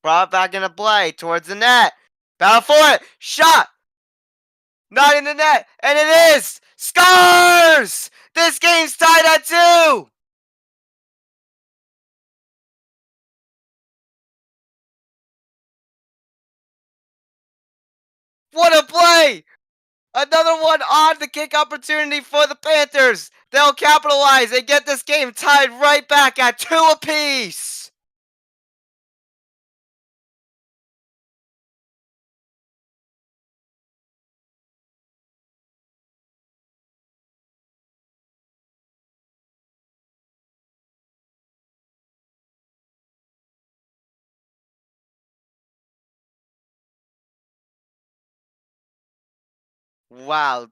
[SPEAKER 1] Brought back into play towards the net. Battle for it. Shot. Not in the net. And it is. Scores! This game's tied at 2. What a play! Another one on the kick opportunity for the Panthers. They'll capitalize and get this game tied right back at 2 apiece. Wow.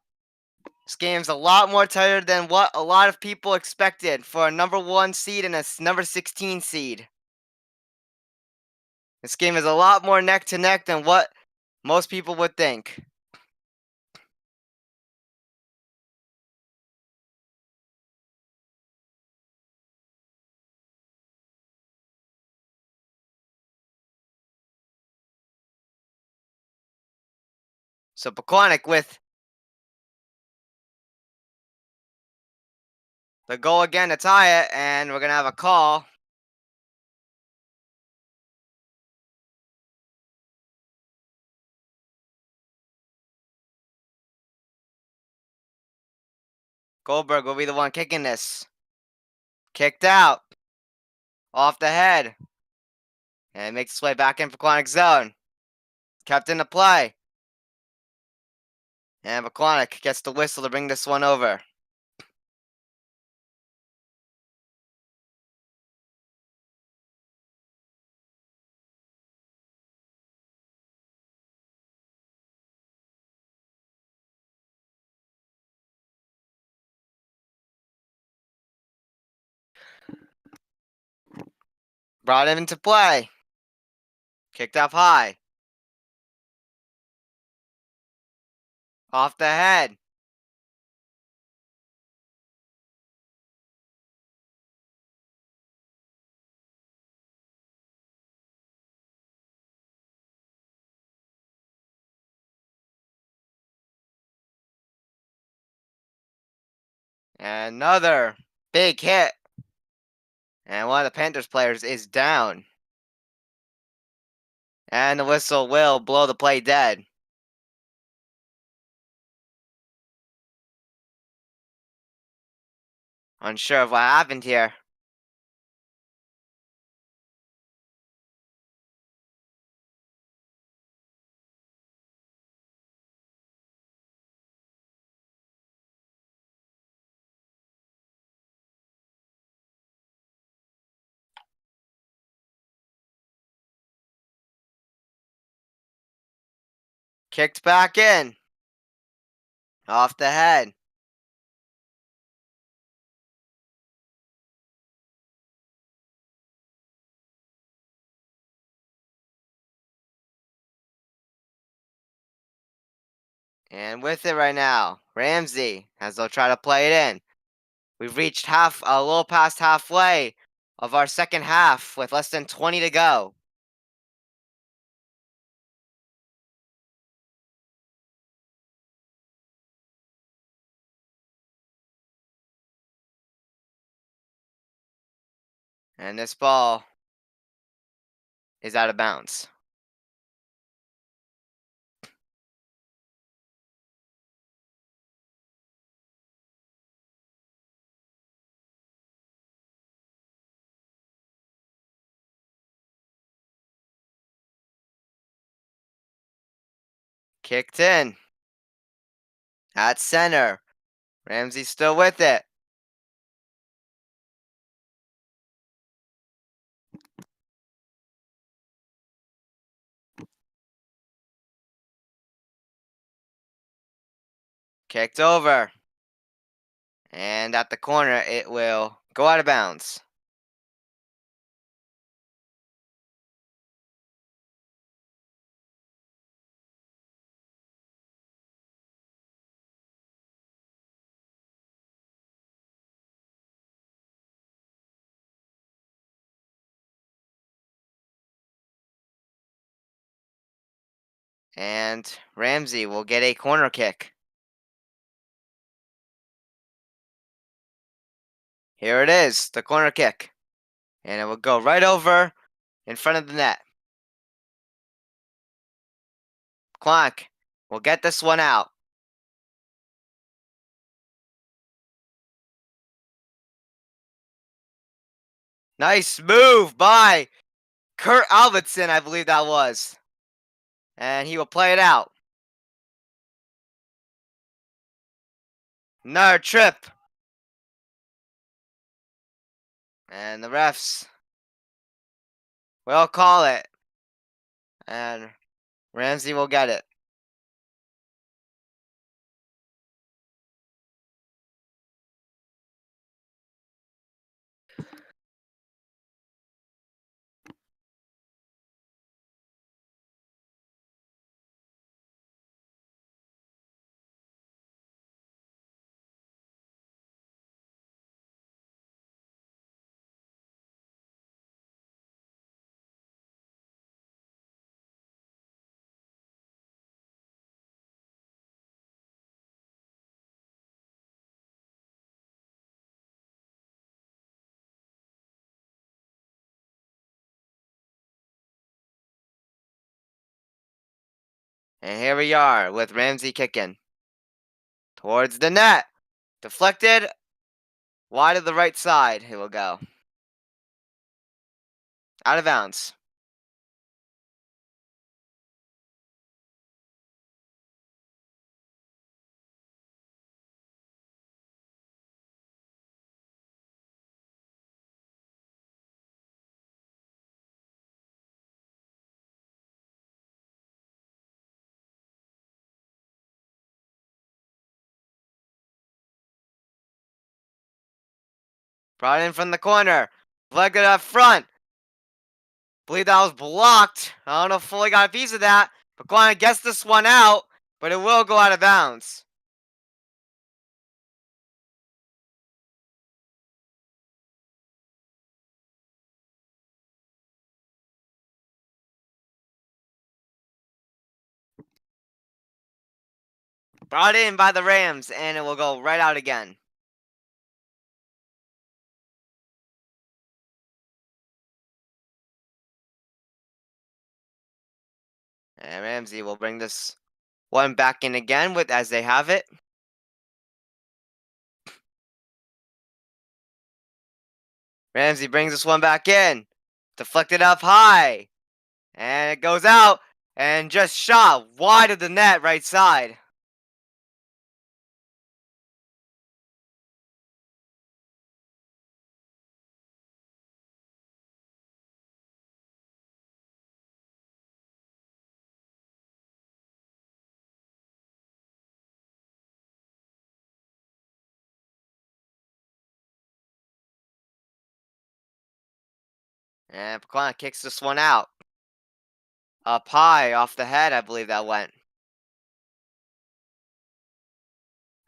[SPEAKER 1] This game's a lot more tighter than what a lot of people expected for a number 1 seed and a number 16 seed. This game is a lot more neck to neck than what most people would think. So Pequannock with the goal again to tie it, and we're going to have a call. Goldberg will be the one kicking this. Kicked out. Off the head. And makes its way back in Pequannock zone. Kept in the play. And Pequannock gets the whistle to bring this one over. Brought him into play. Kicked up high. Off the head. Another big hit. And one of the Panthers players is down. And the whistle will blow the play dead. Unsure of what happened here. Kicked back in. Off the head. And with it right now, Ramsey, as they'll try to play it in. We've reached a little past halfway of our second half with less than 20 to go. And this ball is out of bounds. Kicked in. At center. Ramsey's still with it. Kicked over. And at the corner, it will go out of bounds. And Ramsey will get a corner kick. Here it is, the corner kick. And it will go right over in front of the net. Pequannock will get this one out. Nice move by Kurt Albertson, I believe that was. And he will play it out. Another trip. And the refs will call it. And Ramsey will get it. And here we are with Ramsey kicking towards the net. Deflected. Wide of the right side, it will go. Out of bounds. Brought in from the corner. Deflected up front. Believe that was blocked. I don't know if fully got a piece of that. Pequannock gets this one out, but it will go out of bounds. Brought in by the Rams, and it will go right out again. And Ramsey will bring this one back in again with as they have it. Ramsey brings this one back in. Deflected up high. And it goes out and just shot wide of the net right side. And Pequannock kicks this one out. Up high off the head, I believe that went.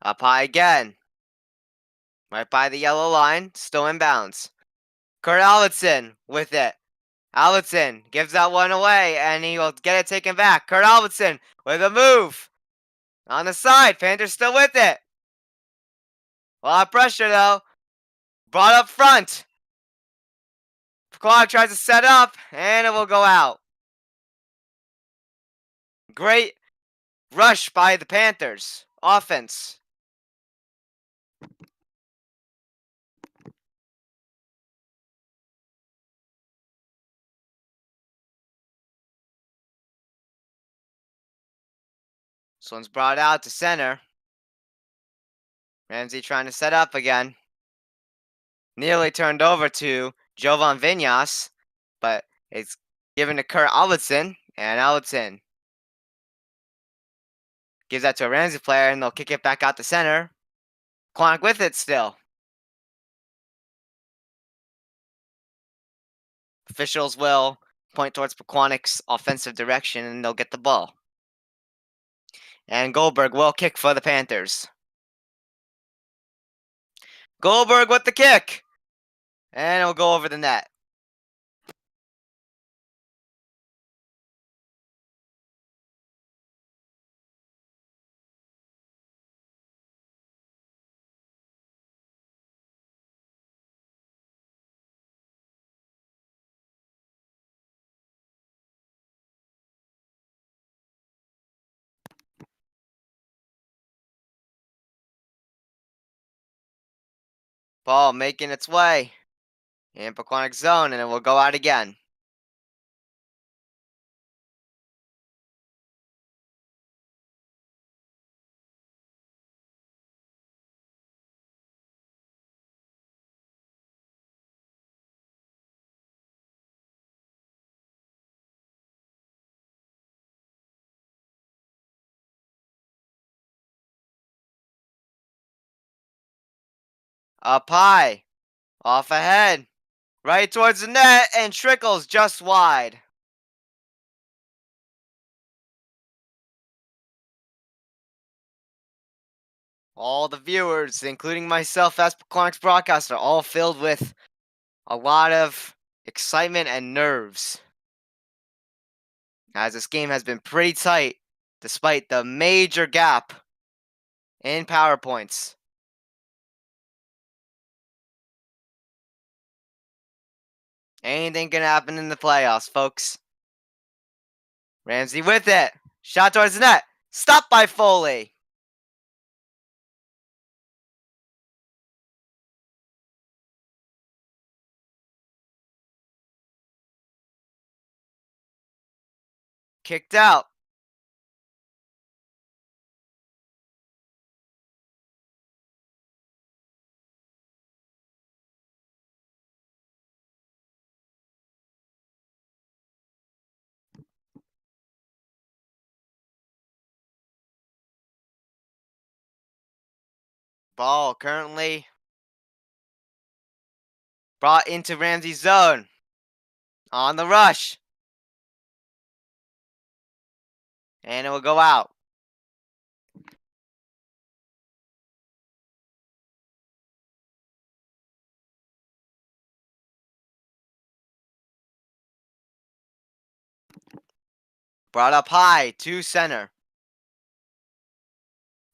[SPEAKER 1] Up high again. Right by the yellow line, still in bounds. Kurt Albertson with it. Albertson gives that one away, and he will get it taken back. Kurt Albertson with a move. On the side, Panthers still with it. A lot of pressure, though. Brought up front. Pequannock tries to set up, and it will go out. Great rush by the Panthers. Offense. This one's brought out to center. Ramsey trying to set up again. Nearly turned over to Jovan Vinyas, but it's given to Kurt Albertson, and Albertson gives that to a Ramsey player, and they'll kick it back out the center. Pequannock with it still. Officials will point towards Pequannock's offensive direction, and they'll get the ball. And Goldberg will kick for the Panthers. Goldberg with the kick, and it'll go over the net. Ball making its way in Pequannock zone, and it will go out again. Up high, off ahead, right towards the net, and trickles just wide. All the viewers, including myself as Pequannock's broadcaster, all filled with a lot of excitement and nerves, as this game has been pretty tight despite the major gap in power points. Anything can happen in the playoffs, folks. Ramsey with it. Shot towards the net. Stopped by Foley. Kicked out. Ball currently brought into Ramsey's zone. On the rush. And it will go out. Brought up high to center.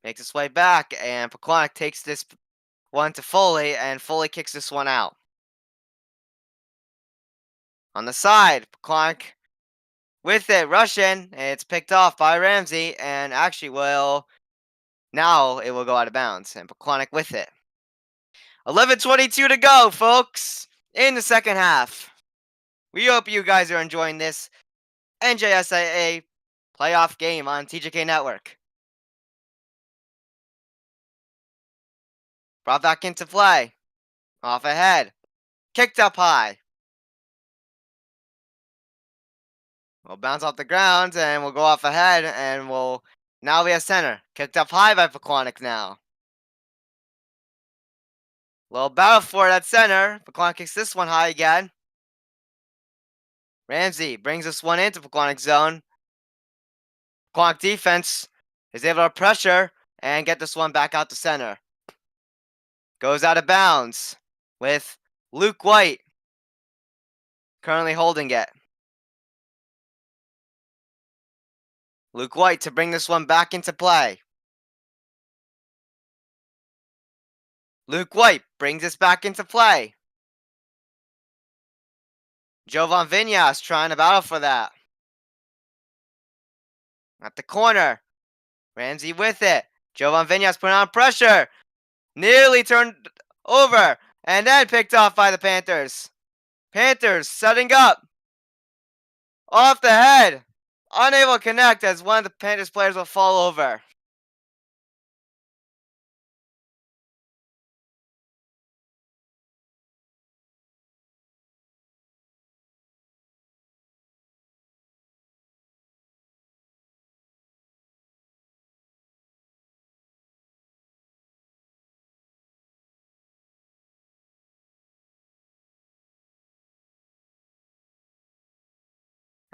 [SPEAKER 1] Makes its way back, and Pequannock takes this one to Foley, and Foley kicks this one out. On the side, Pequannock with it, Russian. It's picked off by Ramsey, and actually now it will go out of bounds, and Pequannock with it. 11:22 to go, folks, in the second half. We hope you guys are enjoying this NJSIAA playoff game on TJK Network. Brought back into play. Off ahead. Kicked up high. We'll bounce off the ground, and we'll go off ahead, and now we have center. Kicked up high by Pequannock now. Little battle for it at center. Pequannock kicks this one high again. Ramsey brings this one into Pequannock zone. Pequannock defense is able to pressure and get this one back out to center. Goes out of bounds with Luke White currently holding it. Luke White to bring this one back into play. Luke White brings this back into play. Jovan Vinyas trying to battle for that. At the corner. Ramsey with it. Jovan Vinyas putting on pressure. Nearly turned over. And then picked off by the Panthers. Panthers setting up. Off the head. Unable to connect as one of the Panthers players will fall over.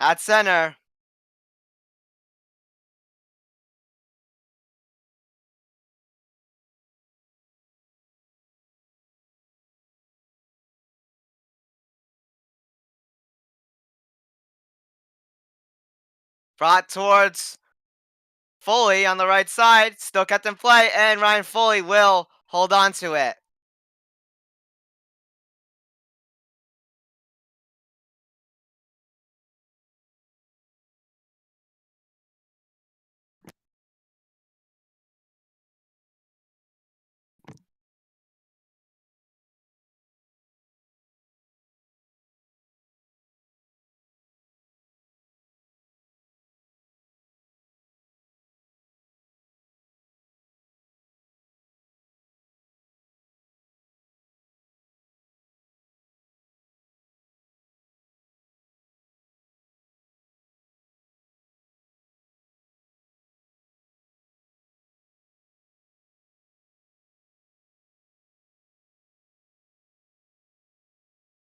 [SPEAKER 1] At center. Brought towards Foley on the right side. Still kept in play, and Ryan Foley will hold on to it.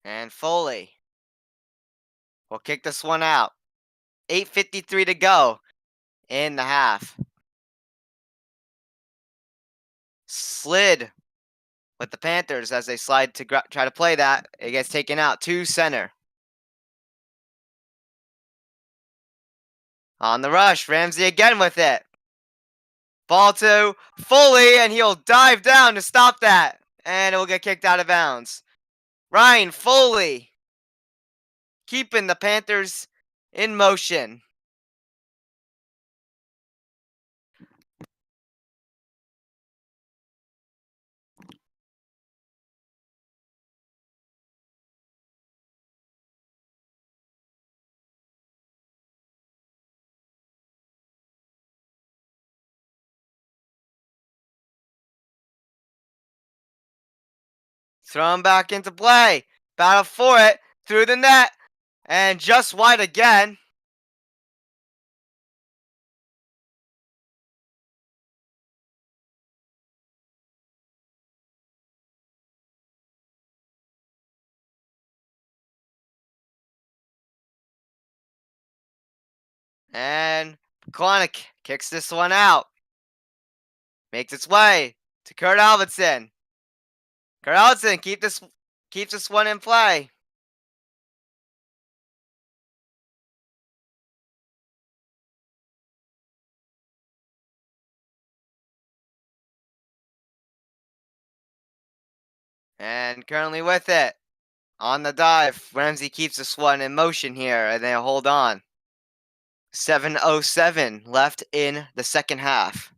[SPEAKER 1] And Foley will kick this one out. 8:53 to go in the half. Slid with the Panthers as they slide to try to play that. It gets taken out to center. On the rush, Ramsey again with it. Ball to Foley, and he'll dive down to stop that. And it will get kicked out of bounds. Ryan Foley keeping the Panthers in motion. Throw him back into play. Battle for it through the net. And just wide again. And Pequannock kicks this one out. Makes its way to Kurt Alvinson. Kurt Alvinson keeps this one in play. And currently with it. On the dive. Ramsey keeps this one in motion here, and they hold on. 7:07 left in the second half.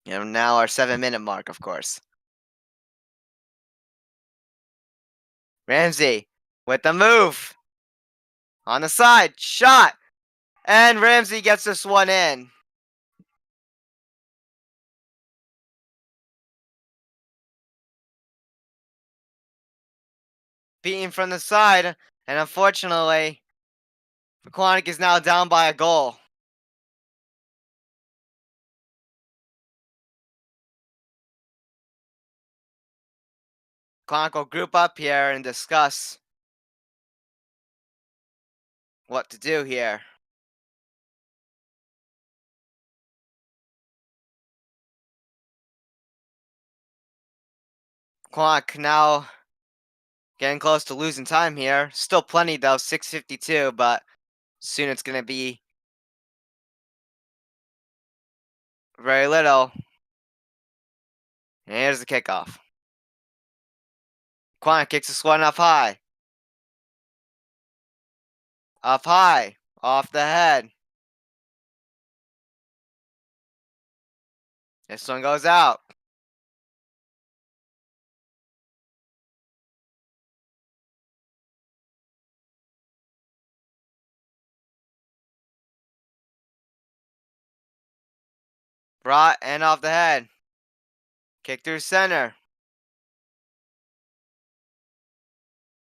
[SPEAKER 1] Now our 7-minute mark, of course. Ramsey with the move. On the side. Shot. And Ramsey gets this one in. Beaten from the side. And unfortunately, Pequannock is now down by a goal. Pequannock will group up here and discuss what to do here. Pequannock now getting close to losing time here. Still plenty though, 6:52, but soon it's going to be very little. And here's the kickoff. Pequannock kicks this one up high. Up high. Off the head. This one goes out. Brought and off the head. Kick through center.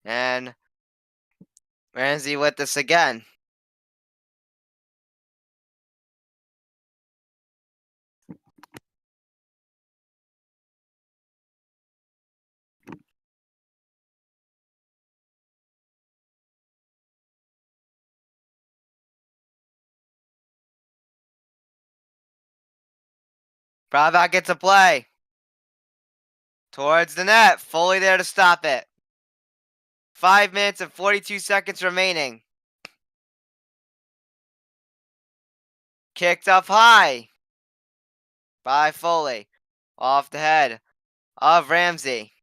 [SPEAKER 1] And Ramsey with this again. Brought back into play. Towards the net. Fully there to stop it. 5 minutes and 42 seconds remaining. Kicked up high by Foley. Off the head of Ramsey.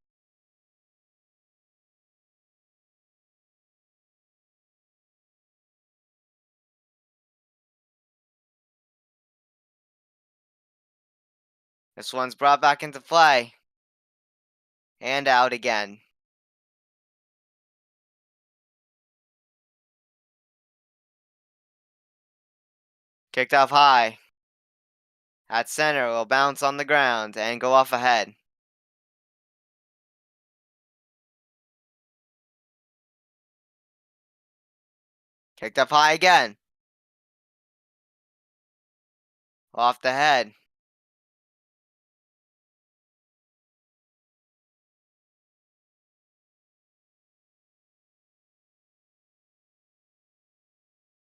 [SPEAKER 1] This one's brought back into play. And out again. Kicked up high. At center, will bounce on the ground and go off ahead. Kicked up high again. Off the head.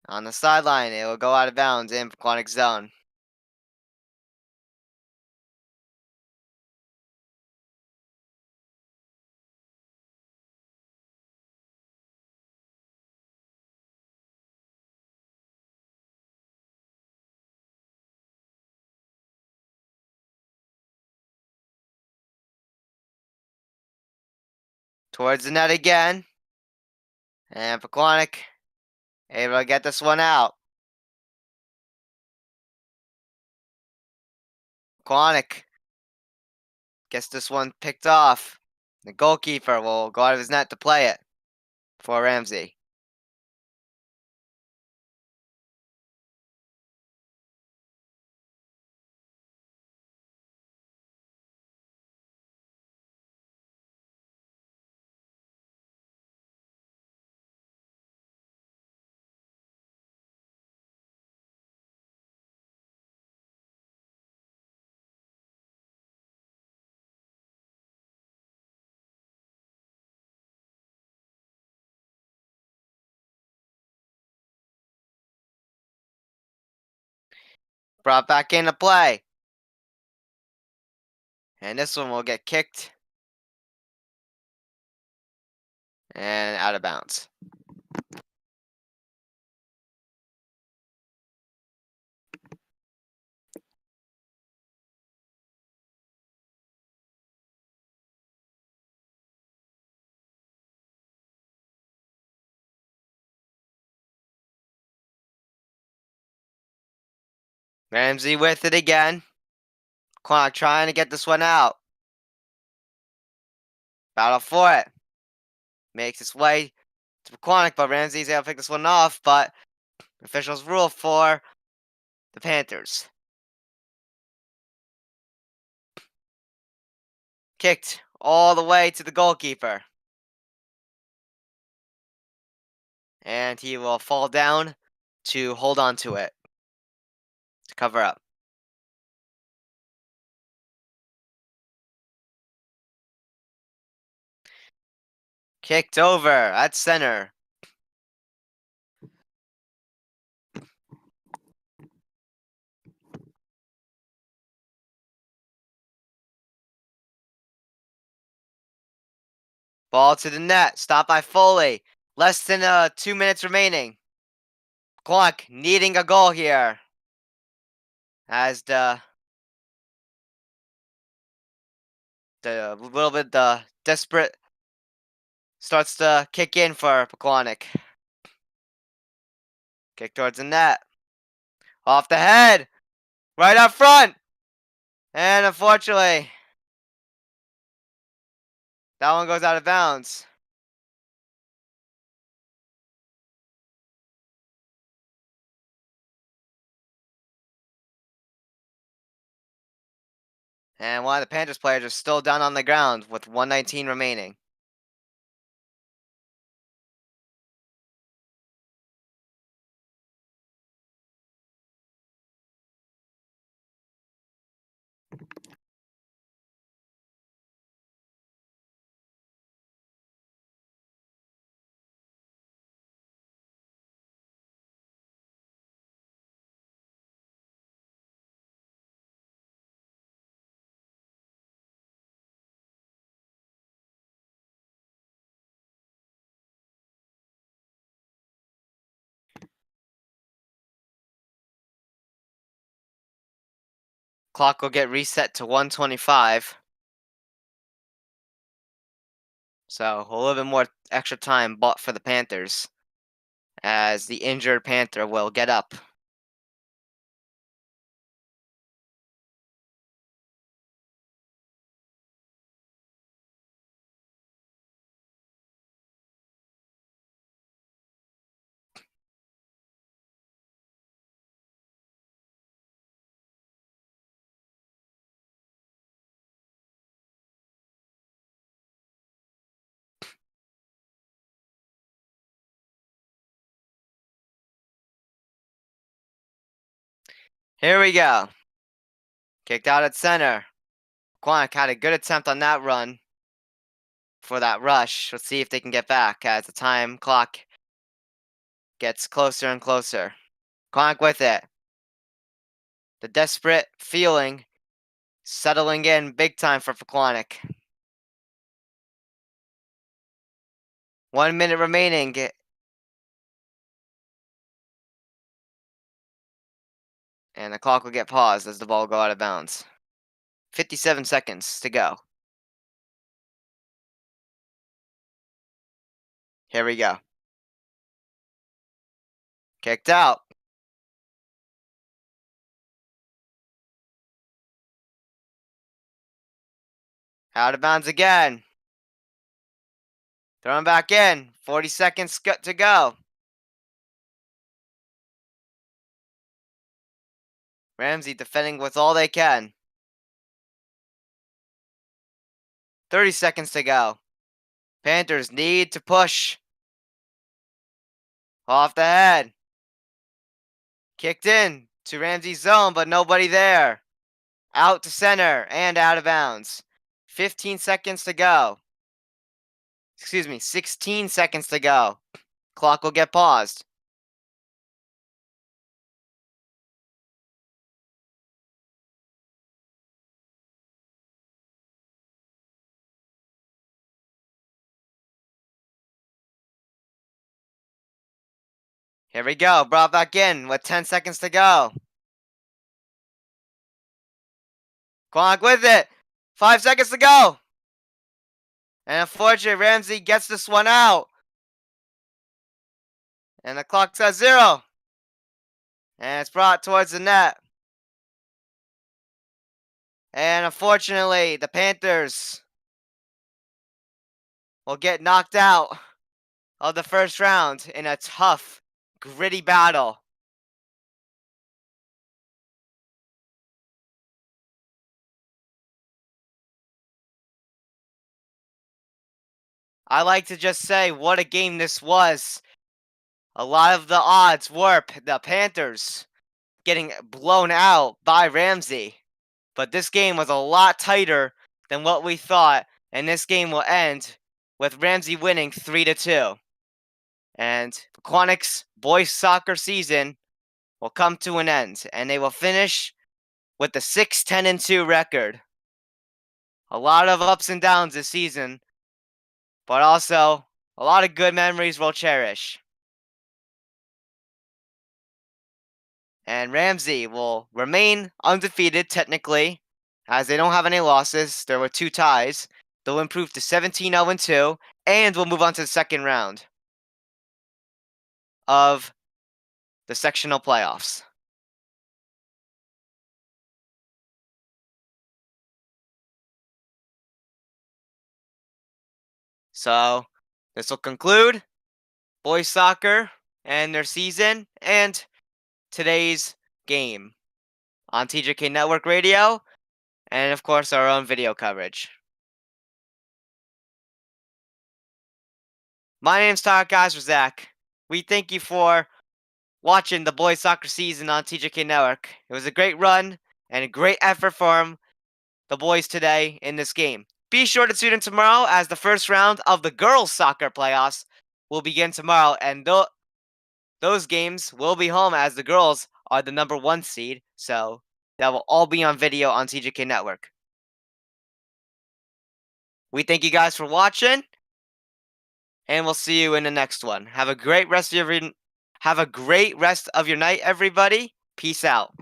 [SPEAKER 1] On the sideline, it will go out of bounds in Pequannock zone. Towards the net again. And Pequannock able to get this one out. Pequannock gets this one picked off. The goalkeeper will go out of his net to play it for Ramsey. Brought back into play. And this one will get kicked. And out of bounds. Ramsey with it again. Pequannock trying to get this one out. Battle for it. Makes its way to Pequannock, but Ramsey's able to pick this one off, but officials rule for the Panthers. Kicked all the way to the goalkeeper. And he will fall down to hold on to it. To cover up. Kicked over at center. Ball to the net. Stopped by Foley. Less than 2 minutes remaining. Pequannock needing a goal here. As the little bit the desperate starts to kick in for Pequannock. Kick towards the net. Off the head. Right up front. And unfortunately, that one goes out of bounds. And one of the Panthers players is still down on the ground with 1:19 remaining. Clock will get reset to 125. So a little bit more extra time bought for the Panthers as the injured Panther will get up. Here we go. Kicked out at center. Pequannock had a good attempt on that run for that rush. Let's see if they can get back as the time clock gets closer and closer. Pequannock with it. The desperate feeling settling in big time for Pequannock. 1 minute remaining. And the clock will get paused as the ball go out of bounds. 57 seconds to go. Here we go. Kicked out. Out of bounds again. Thrown back in. 40 seconds to go. Ramsey defending with all they can. 30 seconds to go. Panthers need to push. Off the head. Kicked in to Ramsey's zone, but nobody there. Out to center and out of bounds. 15 seconds to go. Excuse me, 16 seconds to go. Clock will get paused. Here we go. Brought back in with 10 seconds to go. Pequannock with it. 5 seconds to go. And unfortunately, Ramsey gets this one out. And the clock says 0. And it's brought towards the net. And unfortunately, the Panthers will get knocked out of the first round in a tough, gritty battle. I like to just say what a game this was. A lot of the odds were the Panthers getting blown out by Ramsey. But this game was a lot tighter than what we thought, and this game will end with Ramsey winning 3-2. And Pequannock's boys soccer season will come to an end, and they will finish with the 6-10-2 record. A lot of ups and downs this season, but also a lot of good memories we'll cherish. And Ramsey will remain undefeated technically, as they don't have any losses. There were 2 ties. They'll improve to 17-0-2, and we'll move on to the second round of the sectional playoffs. So this will conclude boys soccer and their season and today's game on TJK Network Radio, and of course our own video coverage. My name's TJK Zach. We thank you for watching the boys soccer season on TJK Network. It was a great run and a great effort from the boys today in this game. Be sure to tune in tomorrow as the first round of the girls soccer playoffs will begin tomorrow, and those games will be home as the girls are the number 1 seed, so that will all be on video on TJK Network. We thank you guys for watching, and we'll see you in the next one. Have a great rest of your night, everybody. Peace out.